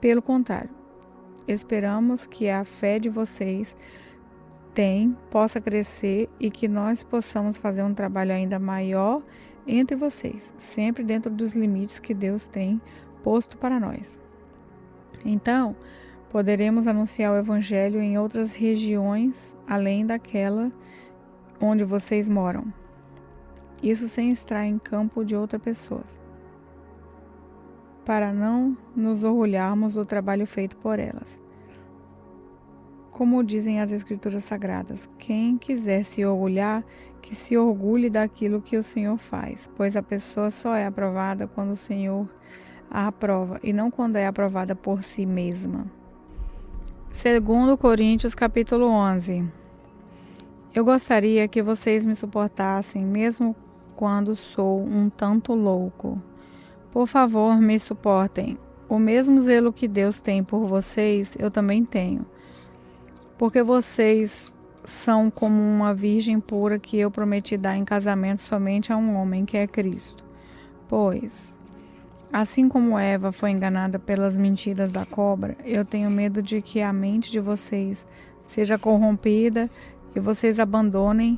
Pelo contrário, esperamos que a fé de vocês possa crescer e que nós possamos fazer um trabalho ainda maior entre vocês, sempre dentro dos limites que Deus tem posto para nós. Então, poderemos anunciar o Evangelho em outras regiões, além daquela onde vocês moram. Isso sem estar em campo de outras pessoas, para não nos orgulharmos do trabalho feito por elas. Como dizem as Escrituras Sagradas, quem quiser se orgulhar, que se orgulhe daquilo que o Senhor faz, pois a pessoa só é aprovada quando o Senhor a aprova, e não quando é aprovada por si mesma. 2 Coríntios capítulo 11. Eu gostaria que vocês me suportassem, mesmo quando sou um tanto louco. Por favor, me suportem. O mesmo zelo que Deus tem por vocês, eu também tenho. Porque vocês são como uma virgem pura que eu prometi dar em casamento somente a um homem, que é Cristo. Pois, assim como Eva foi enganada pelas mentiras da cobra, eu tenho medo de que a mente de vocês seja corrompida e vocês abandonem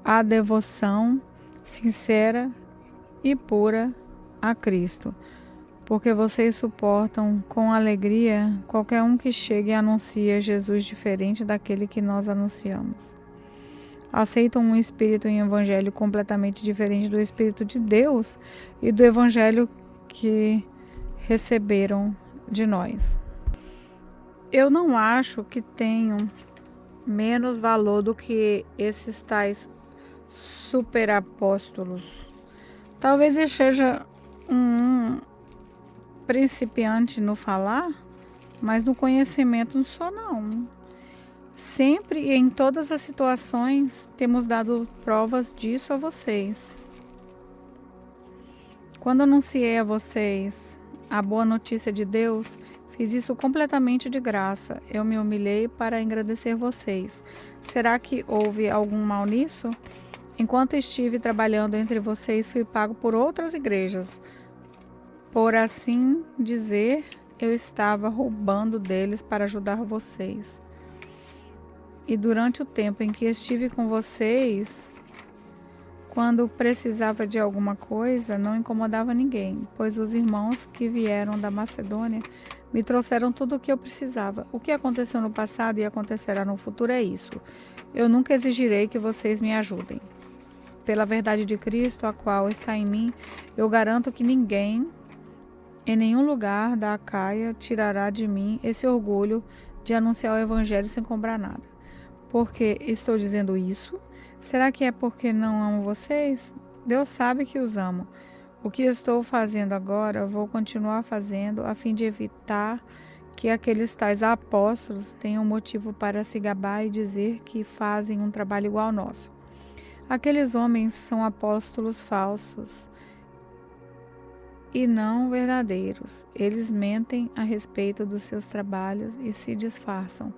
a devoção sincera e pura a Cristo, porque vocês suportam com alegria qualquer um que chegue e anuncie Jesus diferente daquele que nós anunciamos. Aceitam um espírito e um evangelho completamente diferente do Espírito de Deus e do evangelho que receberam de nós. Eu não acho que tenham menos valor do que esses tais superapóstolos. Talvez eu seja um principiante no falar, mas no conhecimento não sou não. Sempre e em todas as situações temos dado provas disso a vocês. Quando anunciei a vocês a boa notícia de Deus, fiz isso completamente de graça. Eu me humilhei para agradecer vocês. Será que houve algum mal nisso? Enquanto estive trabalhando entre vocês, fui pago por outras igrejas. Por assim dizer, eu estava roubando deles para ajudar vocês. E durante o tempo em que estive com vocês, quando precisava de alguma coisa, não incomodava ninguém, pois os irmãos que vieram da Macedônia me trouxeram tudo o que eu precisava. O que aconteceu no passado e acontecerá no futuro é isso. Eu nunca exigirei que vocês me ajudem. Pela verdade de Cristo, a qual está em mim, eu garanto que ninguém, em nenhum lugar da Acaia, tirará de mim esse orgulho de anunciar o Evangelho sem cobrar nada. Por que estou dizendo isso? Será que é porque não amo vocês? Deus sabe que os amo. O que estou fazendo agora, vou continuar fazendo a fim de evitar que aqueles tais apóstolos tenham motivo para se gabar e dizer que fazem um trabalho igual ao nosso. Aqueles homens são apóstolos falsos e não verdadeiros. Eles mentem a respeito dos seus trabalhos e se disfarçam,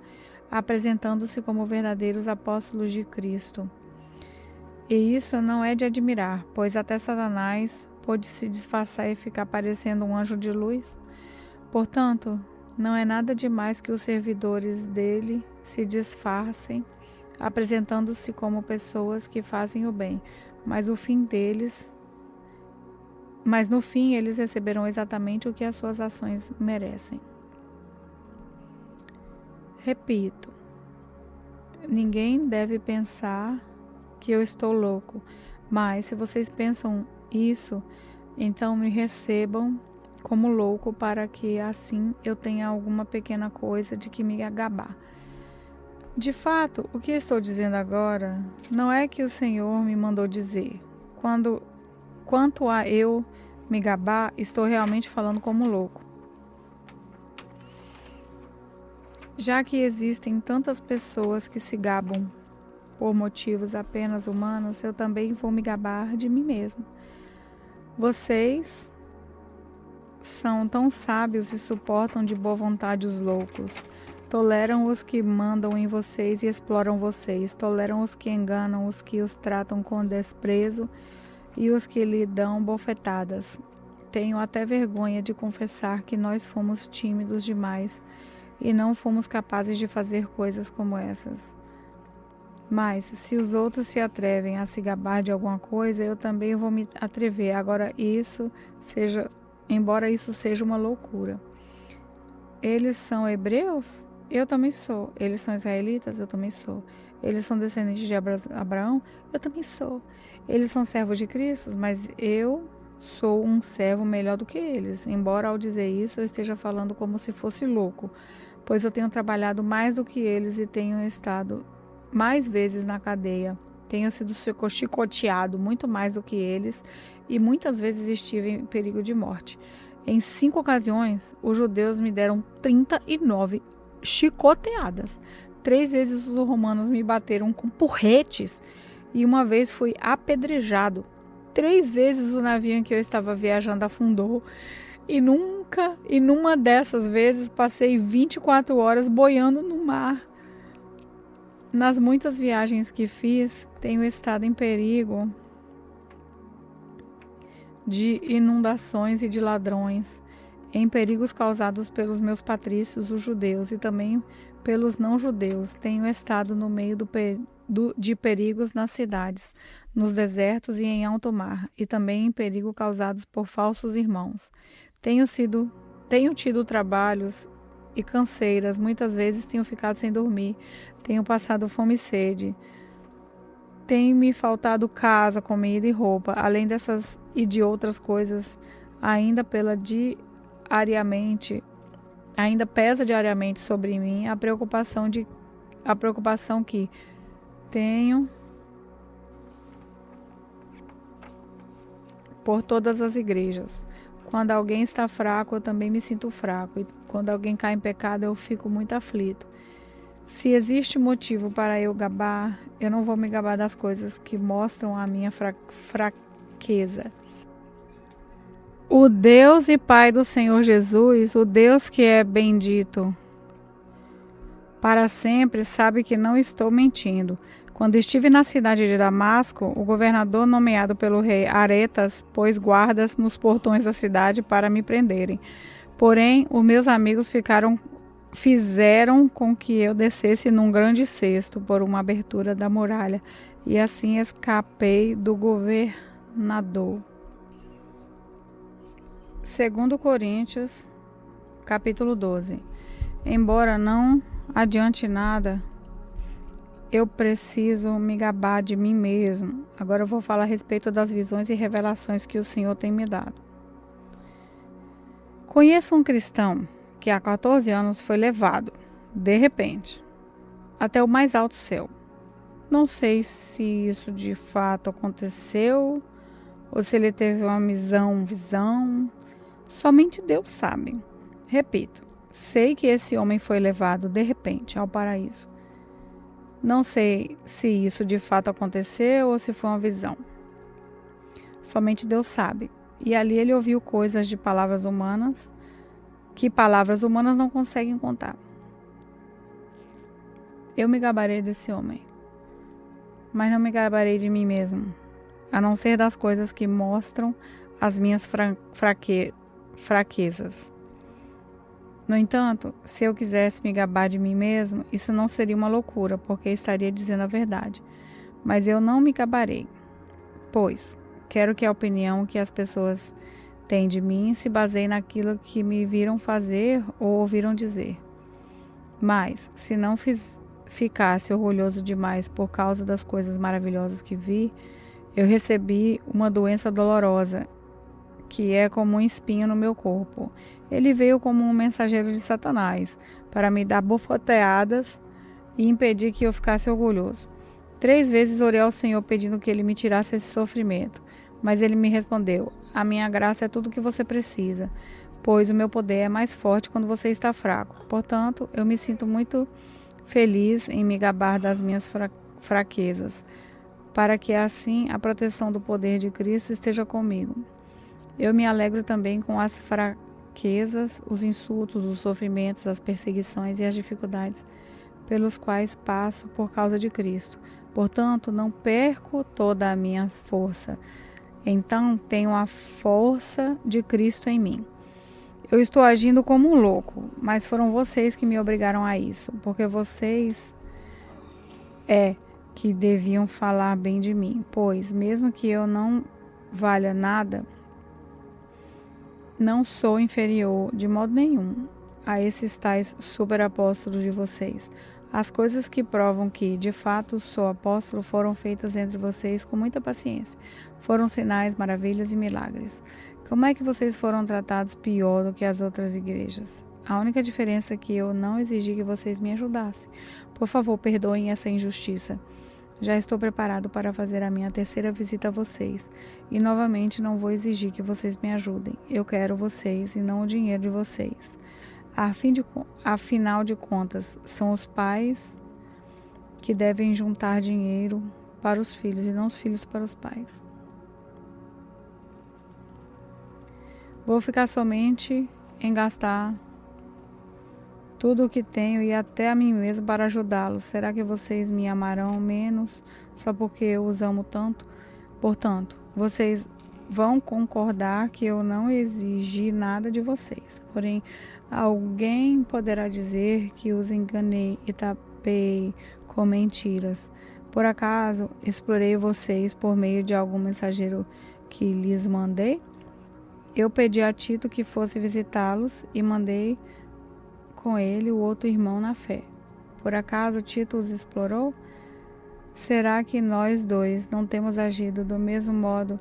apresentando-se como verdadeiros apóstolos de Cristo. E isso não é de admirar, pois até Satanás pôde se disfarçar e ficar parecendo um anjo de luz. Portanto, não é nada demais que os servidores dele se disfarcem, apresentando-se como pessoas que fazem o bem, mas no fim eles receberão exatamente o que as suas ações merecem. Repito, ninguém deve pensar que eu estou louco, mas se vocês pensam isso, então me recebam como louco para que assim eu tenha alguma pequena coisa de que me gabar. De fato, o que estou dizendo agora não é que o Senhor me mandou dizer. Quanto a eu me gabar, estou realmente falando como louco. Já que existem tantas pessoas que se gabam por motivos apenas humanos, eu também vou me gabar de mim mesmo. Vocês são tão sábios e suportam de boa vontade os loucos. Toleram os que mandam em vocês e exploram vocês. Toleram os que enganam, os que os tratam com desprezo e os que lhe dão bofetadas. Tenho até vergonha de confessar que nós fomos tímidos demais e não fomos capazes de fazer coisas como essas. Mas, se os outros se atrevem a se gabar de alguma coisa, eu também vou me atrever. Embora isso seja uma loucura. Eles são hebreus? Eu também sou. Eles são israelitas? Eu também sou. Eles são descendentes de Abraão? Eu também sou. Eles são servos de Cristo? Mas eu sou um servo melhor do que eles. Embora ao dizer isso eu esteja falando como se fosse louco, pois eu tenho trabalhado mais do que eles e tenho estado mais vezes na cadeia. Tenho sido chicoteado muito mais do que eles e muitas vezes estive em perigo de morte. Em 5 ocasiões, os judeus me deram 39 chicoteadas. 3 vezes os romanos me bateram com porretes e uma vez fui apedrejado. 3 vezes o navio em que eu estava viajando afundou e numa dessas vezes passei 24 horas boiando no mar. Nas muitas viagens que fiz, tenho estado em perigo de inundações e de ladrões. em perigos causados pelos meus patrícios, os judeus, e também pelos não-judeus. Tenho estado no meio de perigos nas cidades, nos desertos e em alto mar, e também em perigo causados por falsos irmãos. Tenho tido trabalhos e canseiras, muitas vezes tenho ficado sem dormir, tenho passado fome e sede. Tem-me faltado casa, comida e roupa, além dessas e de outras coisas, ainda pesa diariamente sobre mim a preocupação que tenho por todas as igrejas. Quando alguém está fraco, eu também me sinto fraco, e quando alguém cai em pecado, eu fico muito aflito. Se existe motivo para eu gabar, eu não vou me gabar das coisas que mostram a minha fraqueza. O Deus e Pai do Senhor Jesus, o Deus que é bendito para sempre, sabe que não estou mentindo. Quando estive na cidade de Damasco, o governador nomeado pelo rei Aretas pôs guardas nos portões da cidade para me prenderem. Porém, os meus amigos fizeram com que eu descesse num grande cesto por uma abertura da muralha, e assim escapei do governador. 2 Coríntios, capítulo 12. Embora não adiante nada, eu preciso me gabar de mim mesmo. Agora eu vou falar a respeito das visões e revelações que o Senhor tem me dado. Conheço um cristão que há 14 anos foi levado, de repente, até o mais alto céu. Não sei se isso de fato aconteceu ou se ele teve uma visão. Somente Deus sabe. Repito, sei que esse homem foi levado de repente ao paraíso. Não sei se isso de fato aconteceu ou se foi uma visão. Somente Deus sabe. E ali ele ouviu coisas de palavras humanas que palavras humanas não conseguem contar. Eu me gabarei desse homem, mas não me gabarei de mim mesmo, a não ser das coisas que mostram as minhas fraquezas. No entanto, se eu quisesse me gabar de mim mesmo, isso não seria uma loucura, porque estaria dizendo a verdade. Mas eu não me gabarei, pois quero que a opinião que as pessoas têm de mim se baseie naquilo que me viram fazer ou ouviram dizer. Mas, se não ficasse orgulhoso demais por causa das coisas maravilhosas que vi, eu recebi uma doença dolorosa, que é como um espinho no meu corpo. Ele veio como um mensageiro de Satanás, para me dar bofeteadas e impedir que eu ficasse orgulhoso. 3 vezes orei ao Senhor pedindo que Ele me tirasse esse sofrimento, mas Ele me respondeu: a minha graça é tudo o que você precisa, pois o meu poder é mais forte quando você está fraco. Portanto, eu me sinto muito feliz em me gabar das minhas fraquezas, para que assim a proteção do poder de Cristo esteja comigo. Eu me alegro também com as fraquezas, os insultos, os sofrimentos, as perseguições e as dificuldades pelos quais passo por causa de Cristo. Portanto, não perco toda a minha força. Então, tenho a força de Cristo em mim. Eu estou agindo como um louco, mas foram vocês que me obrigaram a isso, porque vocês que deviam falar bem de mim, pois, mesmo que eu não valha nada, não sou inferior de modo nenhum a esses tais superapóstolos de vocês. As coisas que provam que, de fato, sou apóstolo foram feitas entre vocês com muita paciência. Foram sinais, maravilhas e milagres. Como é que vocês foram tratados pior do que as outras igrejas? A única diferença é que eu não exigi que vocês me ajudassem. Por favor, perdoem essa injustiça. Já estou preparado para fazer a minha 3ª visita a vocês. E novamente não vou exigir que vocês me ajudem. Eu quero vocês e não o dinheiro de vocês. Afinal de contas, são os pais que devem juntar dinheiro para os filhos e não os filhos para os pais. Vou ficar somente em gastar tudo o que tenho e até a mim mesmo para ajudá-los. Será que vocês me amarão menos só porque eu os amo tanto? Portanto, vocês vão concordar que eu não exigi nada de vocês. Porém, alguém poderá dizer que os enganei e tapei com mentiras. Por acaso explorei vocês por meio de algum mensageiro que lhes mandei? Eu pedi a Tito que fosse visitá-los e mandei com ele o outro irmão na fé. Por acaso Tito os explorou? Será que nós dois não temos agido do mesmo modo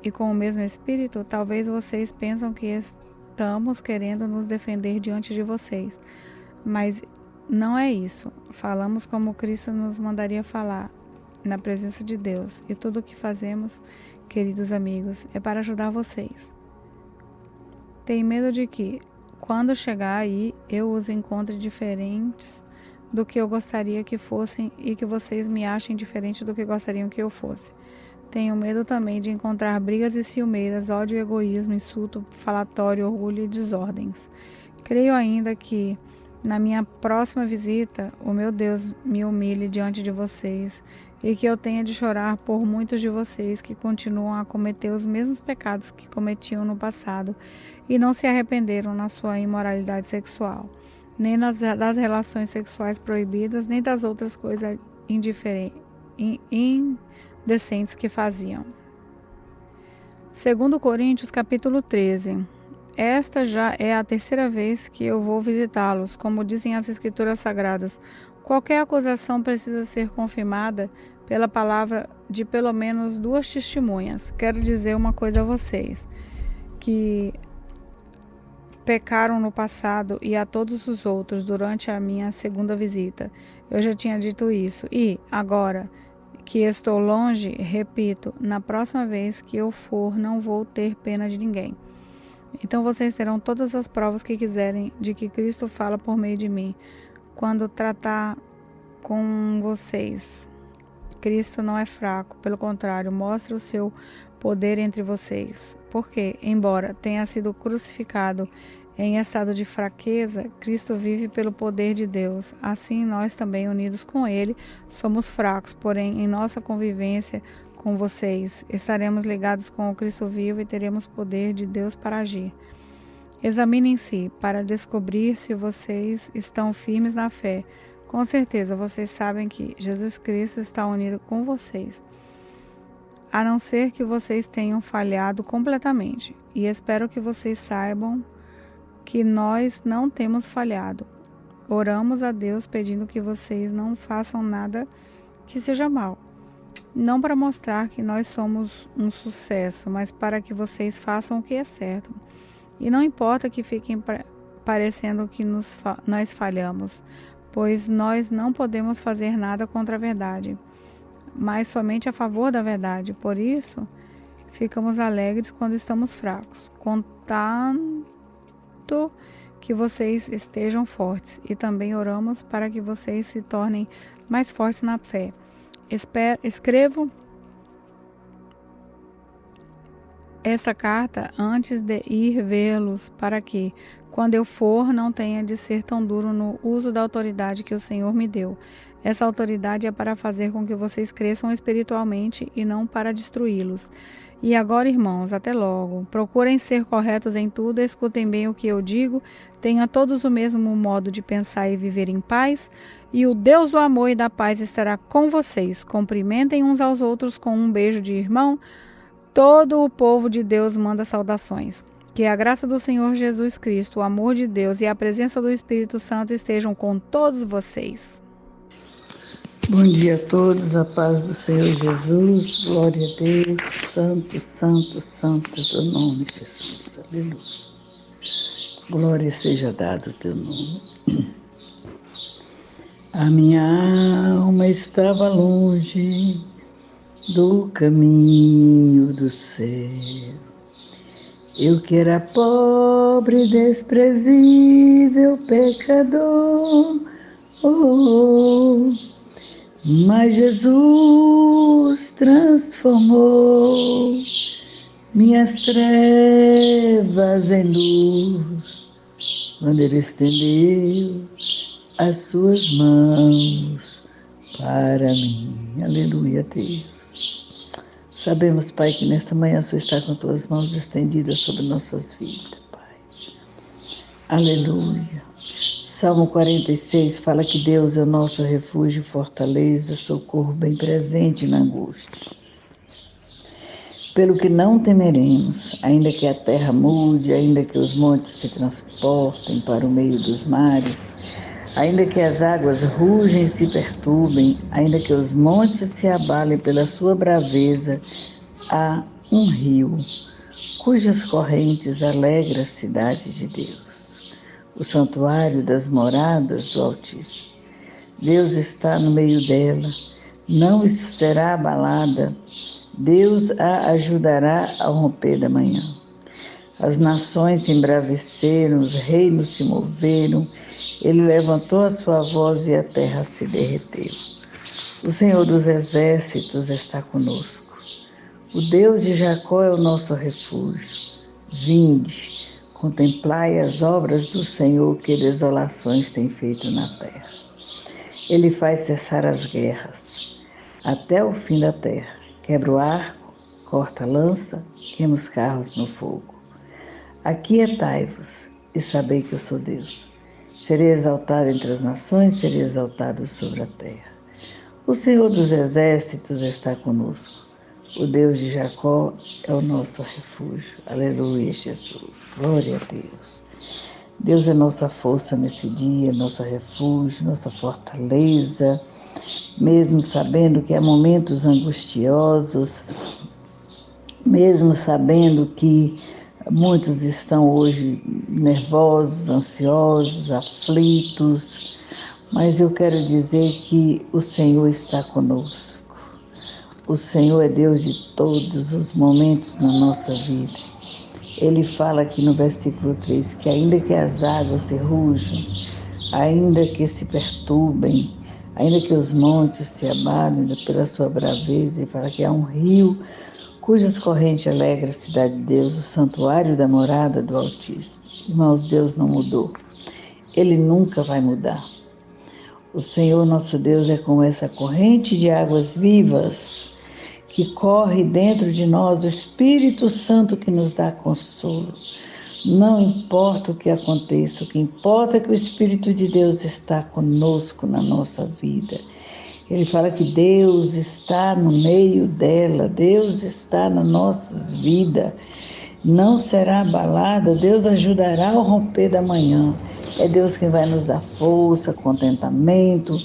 e com o mesmo espírito? Talvez vocês pensam que estamos querendo nos defender diante de vocês, mas não é isso. Falamos como Cristo nos mandaria falar, na presença de Deus, e tudo o que fazemos, queridos amigos, é para ajudar vocês. Tenho medo de que, quando chegar aí, eu os encontre diferentes do que eu gostaria que fossem e que vocês me achem diferente do que gostariam que eu fosse. Tenho medo também de encontrar brigas e ciumeiras, ódio, egoísmo, insulto, falatório, orgulho e desordens. Creio ainda que, na minha próxima visita, o meu Deus me humilhe diante de vocês e que eu tenha de chorar por muitos de vocês que continuam a cometer os mesmos pecados que cometiam no passado e não se arrependeram na sua imoralidade sexual, nem das relações sexuais proibidas, nem das outras coisas indecentes que faziam. 2 Coríntios capítulo 13. Esta já é a terceira vez que eu vou visitá-los, como dizem as Escrituras Sagradas. Qualquer acusação precisa ser confirmada pela palavra de pelo menos 2 testemunhas. Quero dizer uma coisa a vocês, que pecaram no passado e a todos os outros durante a minha segunda visita. Eu já tinha dito isso e, agora que estou longe, repito, na próxima vez que eu for, não vou ter pena de ninguém. Então vocês terão todas as provas que quiserem de que Cristo fala por meio de mim. Quando tratar com vocês, Cristo não é fraco, pelo contrário, mostra o seu poder entre vocês. Porque, embora tenha sido crucificado em estado de fraqueza, Cristo vive pelo poder de Deus. Assim, nós também, unidos com Ele, somos fracos, porém, em nossa convivência com vocês, estaremos ligados com o Cristo vivo e teremos poder de Deus para agir. Examinem-se para descobrir se vocês estão firmes na fé. Com certeza, vocês sabem que Jesus Cristo está unido com vocês, a não ser que vocês tenham falhado completamente. E espero que vocês saibam que nós não temos falhado. Oramos a Deus pedindo que vocês não façam nada que seja mal. Não para mostrar que nós somos um sucesso, mas para que vocês façam o que é certo. E não importa que fiquem parecendo que nós falhamos, pois nós não podemos fazer nada contra a verdade, mas somente a favor da verdade. Por isso, ficamos alegres quando estamos fracos, contanto que vocês estejam fortes, e também oramos para que vocês se tornem mais fortes na fé. Escrevo essa carta antes de ir vê-los, para que, quando eu for, não tenha de ser tão duro no uso da autoridade que o Senhor me deu. Essa autoridade é para fazer com que vocês cresçam espiritualmente e não para destruí-los. E agora, irmãos, até logo. Procurem ser corretos em tudo, escutem bem o que eu digo, tenham todos o mesmo modo de pensar e viver em paz, e o Deus do amor e da paz estará com vocês. Cumprimentem uns aos outros com um beijo de irmão. Todo o povo de Deus manda saudações. Que a graça do Senhor Jesus Cristo, o amor de Deus e a presença do Espírito Santo estejam com todos vocês.
Bom dia a todos, a paz do Senhor Jesus, glória a Deus, santo, santo, santo é teu nome, Jesus, aleluia. Glória seja dado o teu nome. A minha alma estava longe do caminho do céu. Eu que era pobre, desprezível, pecador, mas Jesus transformou minhas trevas em luz, quando Ele estendeu as suas mãos para mim. Aleluia, Deus. Sabemos, Pai, que nesta manhã o Senhor está com tuas mãos estendidas sobre nossas vidas, Pai. Aleluia. Salmo 46 fala que Deus é o nosso refúgio e fortaleza, socorro bem presente na angústia. Pelo que não temeremos, ainda que a terra mude, ainda que os montes se transportem para o meio dos mares, ainda que as águas rugem e se perturbem, ainda que os montes se abalem pela sua braveza, há um rio, cujas correntes alegram a cidade de Deus, o santuário das moradas do Altíssimo. Deus está no meio dela, não será abalada. Deus a ajudará ao romper da manhã. As nações se embraveceram, os reinos se moveram, ele levantou a sua voz e a terra se derreteu. O Senhor dos exércitos está conosco. O Deus de Jacó é o nosso refúgio. Vinde, contemplai as obras do Senhor, que desolações tem feito na terra. Ele faz cessar as guerras até o fim da terra. Quebra o arco, corta a lança, queima os carros no fogo. Aquietai-vos e sabei que eu sou Deus. Serei exaltado entre as nações, serei exaltado sobre a terra. O Senhor dos exércitos está conosco. O Deus de Jacó é o nosso refúgio. Aleluia, Jesus. Glória a Deus. Deus é nossa força nesse dia, nosso refúgio, nossa fortaleza. Mesmo sabendo que há momentos angustiosos, mesmo sabendo que muitos estão hoje nervosos, ansiosos, aflitos, mas eu quero dizer que o Senhor está conosco. O Senhor é Deus de todos os momentos na nossa vida. Ele fala aqui no versículo 3 que ainda que as águas se rujam, ainda que se perturbem, ainda que os montes se abalem pela sua braveza, ele fala que há um rio cujas correntes alegram a cidade de Deus, o santuário da morada do Altíssimo. Irmãos, Deus não mudou. Ele nunca vai mudar. O Senhor nosso Deus é como essa corrente de águas vivas que corre dentro de nós, o Espírito Santo que nos dá consolo. Não importa o que aconteça, o que importa é que o Espírito de Deus está conosco na nossa vida. Ele fala que Deus está no meio dela, Deus está nas nossas vidas, não será abalada, Deus ajudará ao romper da manhã. É Deus quem vai nos dar força, contentamento,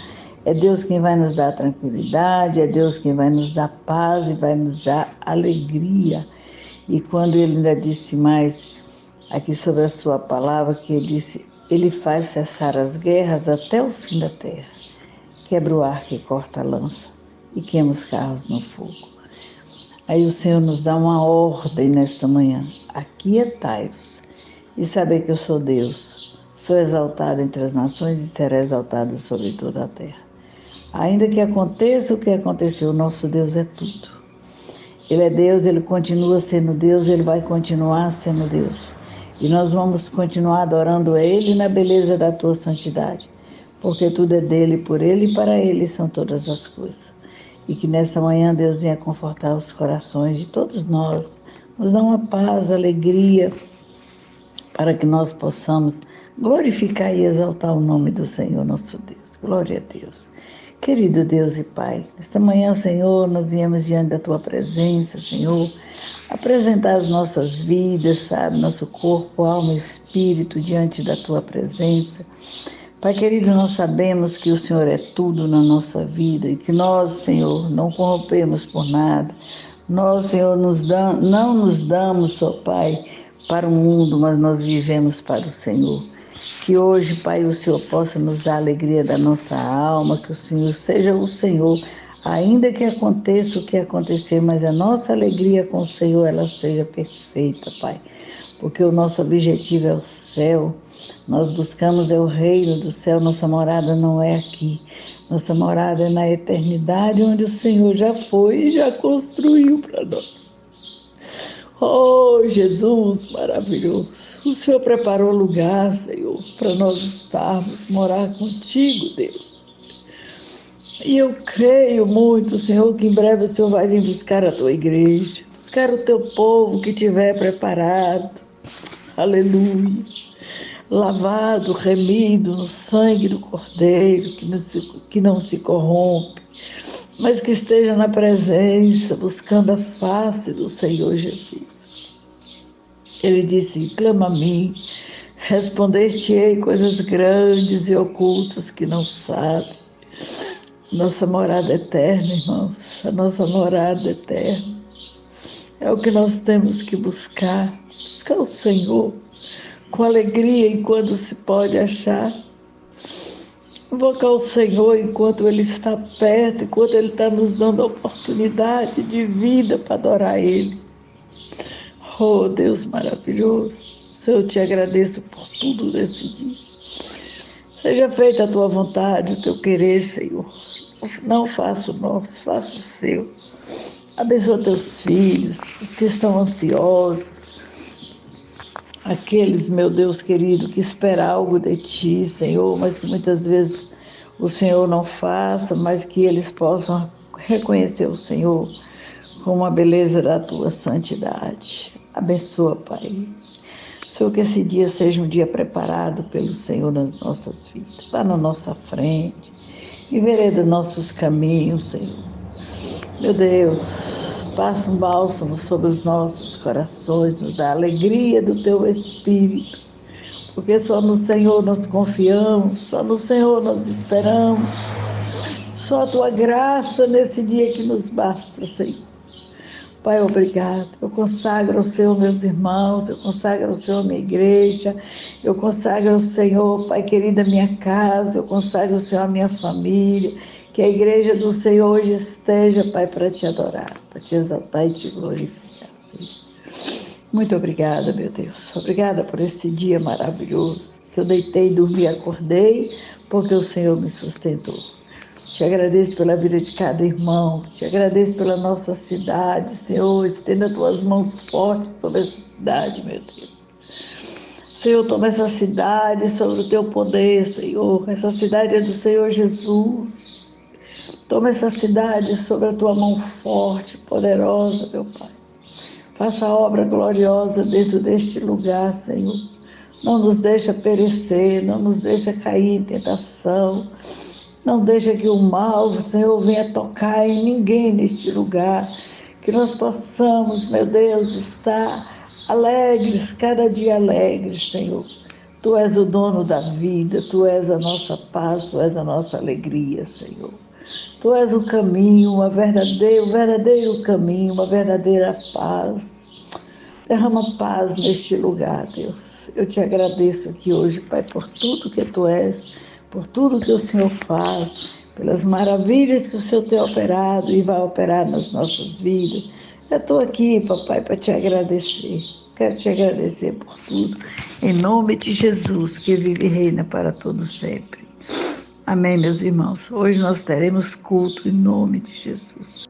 é Deus quem vai nos dar tranquilidade, é Deus quem vai nos dar paz e vai nos dar alegria. E quando ele ainda disse mais aqui sobre a sua palavra, que ele disse, ele faz cessar as guerras até o fim da terra. Quebra o arco e corta a lança e queima os carros no fogo. Aí o Senhor nos dá uma ordem nesta manhã. Aquietai-vos e saber que eu sou Deus. Sou exaltado entre as nações e será exaltado sobre toda a terra. Ainda que aconteça o que aconteceu, o nosso Deus é tudo. Ele é Deus, Ele continua sendo Deus, Ele vai continuar sendo Deus. E nós vamos continuar adorando a Ele na beleza da Tua santidade. Porque tudo é dele, por ele e para ele são todas as coisas. E que nesta manhã Deus venha confortar os corações de todos nós, nos dar uma paz, alegria, para que nós possamos glorificar e exaltar o nome do Senhor nosso Deus. Glória a Deus. Querido Deus e Pai, nesta manhã, Senhor, nós viemos diante da Tua presença, Senhor, apresentar as nossas vidas, sabe, nosso corpo, alma e espírito diante da Tua presença. Pai querido, nós sabemos que o Senhor é tudo na nossa vida e que nós, Senhor, não corrompemos por nada. Nós, Senhor, não nos damos, ó Pai, para o mundo, mas nós vivemos para o Senhor. Que hoje, Pai, o Senhor possa nos dar a alegria da nossa alma, que o Senhor seja o Senhor, ainda que aconteça o que acontecer, mas a nossa alegria com o Senhor, ela seja perfeita, Pai. Porque o nosso objetivo é o céu, nós buscamos é o reino do céu, nossa morada não é aqui, nossa morada é na eternidade, onde o Senhor já foi e já construiu para nós. Oh, Jesus, maravilhoso, o Senhor preparou lugar, Senhor, para nós estarmos, morar contigo, Deus. E eu creio muito, Senhor, que em breve o Senhor vai vir buscar a tua igreja, buscar o teu povo que estiver preparado. Aleluia. Lavado, remido no sangue do Cordeiro, que não se corrompe, mas que esteja na presença, buscando a face do Senhor Jesus. Ele disse: clama a mim, responder-te-ei coisas grandes e ocultas que não sabe. Nossa morada eterna, irmãos, a nossa morada eterna é o que nós temos que buscar o Senhor com alegria enquanto se pode achar. Invocar o Senhor enquanto Ele está perto, enquanto Ele está nos dando a oportunidade de vida para adorar Ele. Oh, Deus maravilhoso, eu te agradeço por tudo nesse dia. Seja feita a tua vontade, o teu querer, Senhor. Não faça o nosso, faça o seu. Abençoa teus filhos, os que estão ansiosos, aqueles, meu Deus querido, que esperam algo de ti, Senhor, mas que muitas vezes o Senhor não faça, mas que eles possam reconhecer o Senhor como a beleza da tua santidade. Abençoa, Pai. Senhor, que esse dia seja um dia preparado pelo Senhor nas nossas vidas. Vá na nossa frente, envereda nossos caminhos, Senhor. Meu Deus, passa um bálsamo sobre os nossos corações, nos dá a alegria do Teu Espírito, porque só no Senhor nós confiamos, só no Senhor nós esperamos, só a Tua graça nesse dia que nos basta, Senhor. Pai, obrigado. Eu consagro ao Senhor meus irmãos, eu consagro ao Senhor minha igreja, eu consagro ao Senhor, Pai querido, a minha casa, eu consagro ao Senhor a minha família, que a igreja do Senhor hoje esteja, Pai, para te adorar, para te exaltar e te glorificar, Senhor. Muito obrigada, meu Deus. Obrigada por esse dia maravilhoso, que eu deitei, dormi, acordei, porque o Senhor me sustentou. Te agradeço pela vida de cada irmão, te agradeço pela nossa cidade, Senhor, estenda as tuas mãos fortes sobre essa cidade, meu Deus. Senhor, toma essa cidade sobre o teu poder, Senhor, essa cidade é do Senhor Jesus. Toma essa cidade sobre a tua mão forte, poderosa, meu Pai. Faça a obra gloriosa dentro deste lugar, Senhor. Não nos deixa perecer, não nos deixa cair em tentação. Não deixa que o mal, Senhor, venha tocar em ninguém neste lugar. Que nós possamos, meu Deus, estar alegres, cada dia alegres, Senhor. Tu és o dono da vida, Tu és a nossa paz, Tu és a nossa alegria, Senhor. Tu és o caminho, o verdadeiro caminho, uma verdadeira paz. Derrama paz neste lugar, Deus. Eu te agradeço aqui hoje, Pai, por tudo que Tu és, por tudo que o Senhor faz, pelas maravilhas que o Senhor tem operado e vai operar nas nossas vidas. Eu estou aqui, papai, para te agradecer. Quero te agradecer por tudo. Em nome de Jesus, que vive e reina para todos sempre. Amém, meus irmãos. Hoje nós teremos culto em nome de Jesus.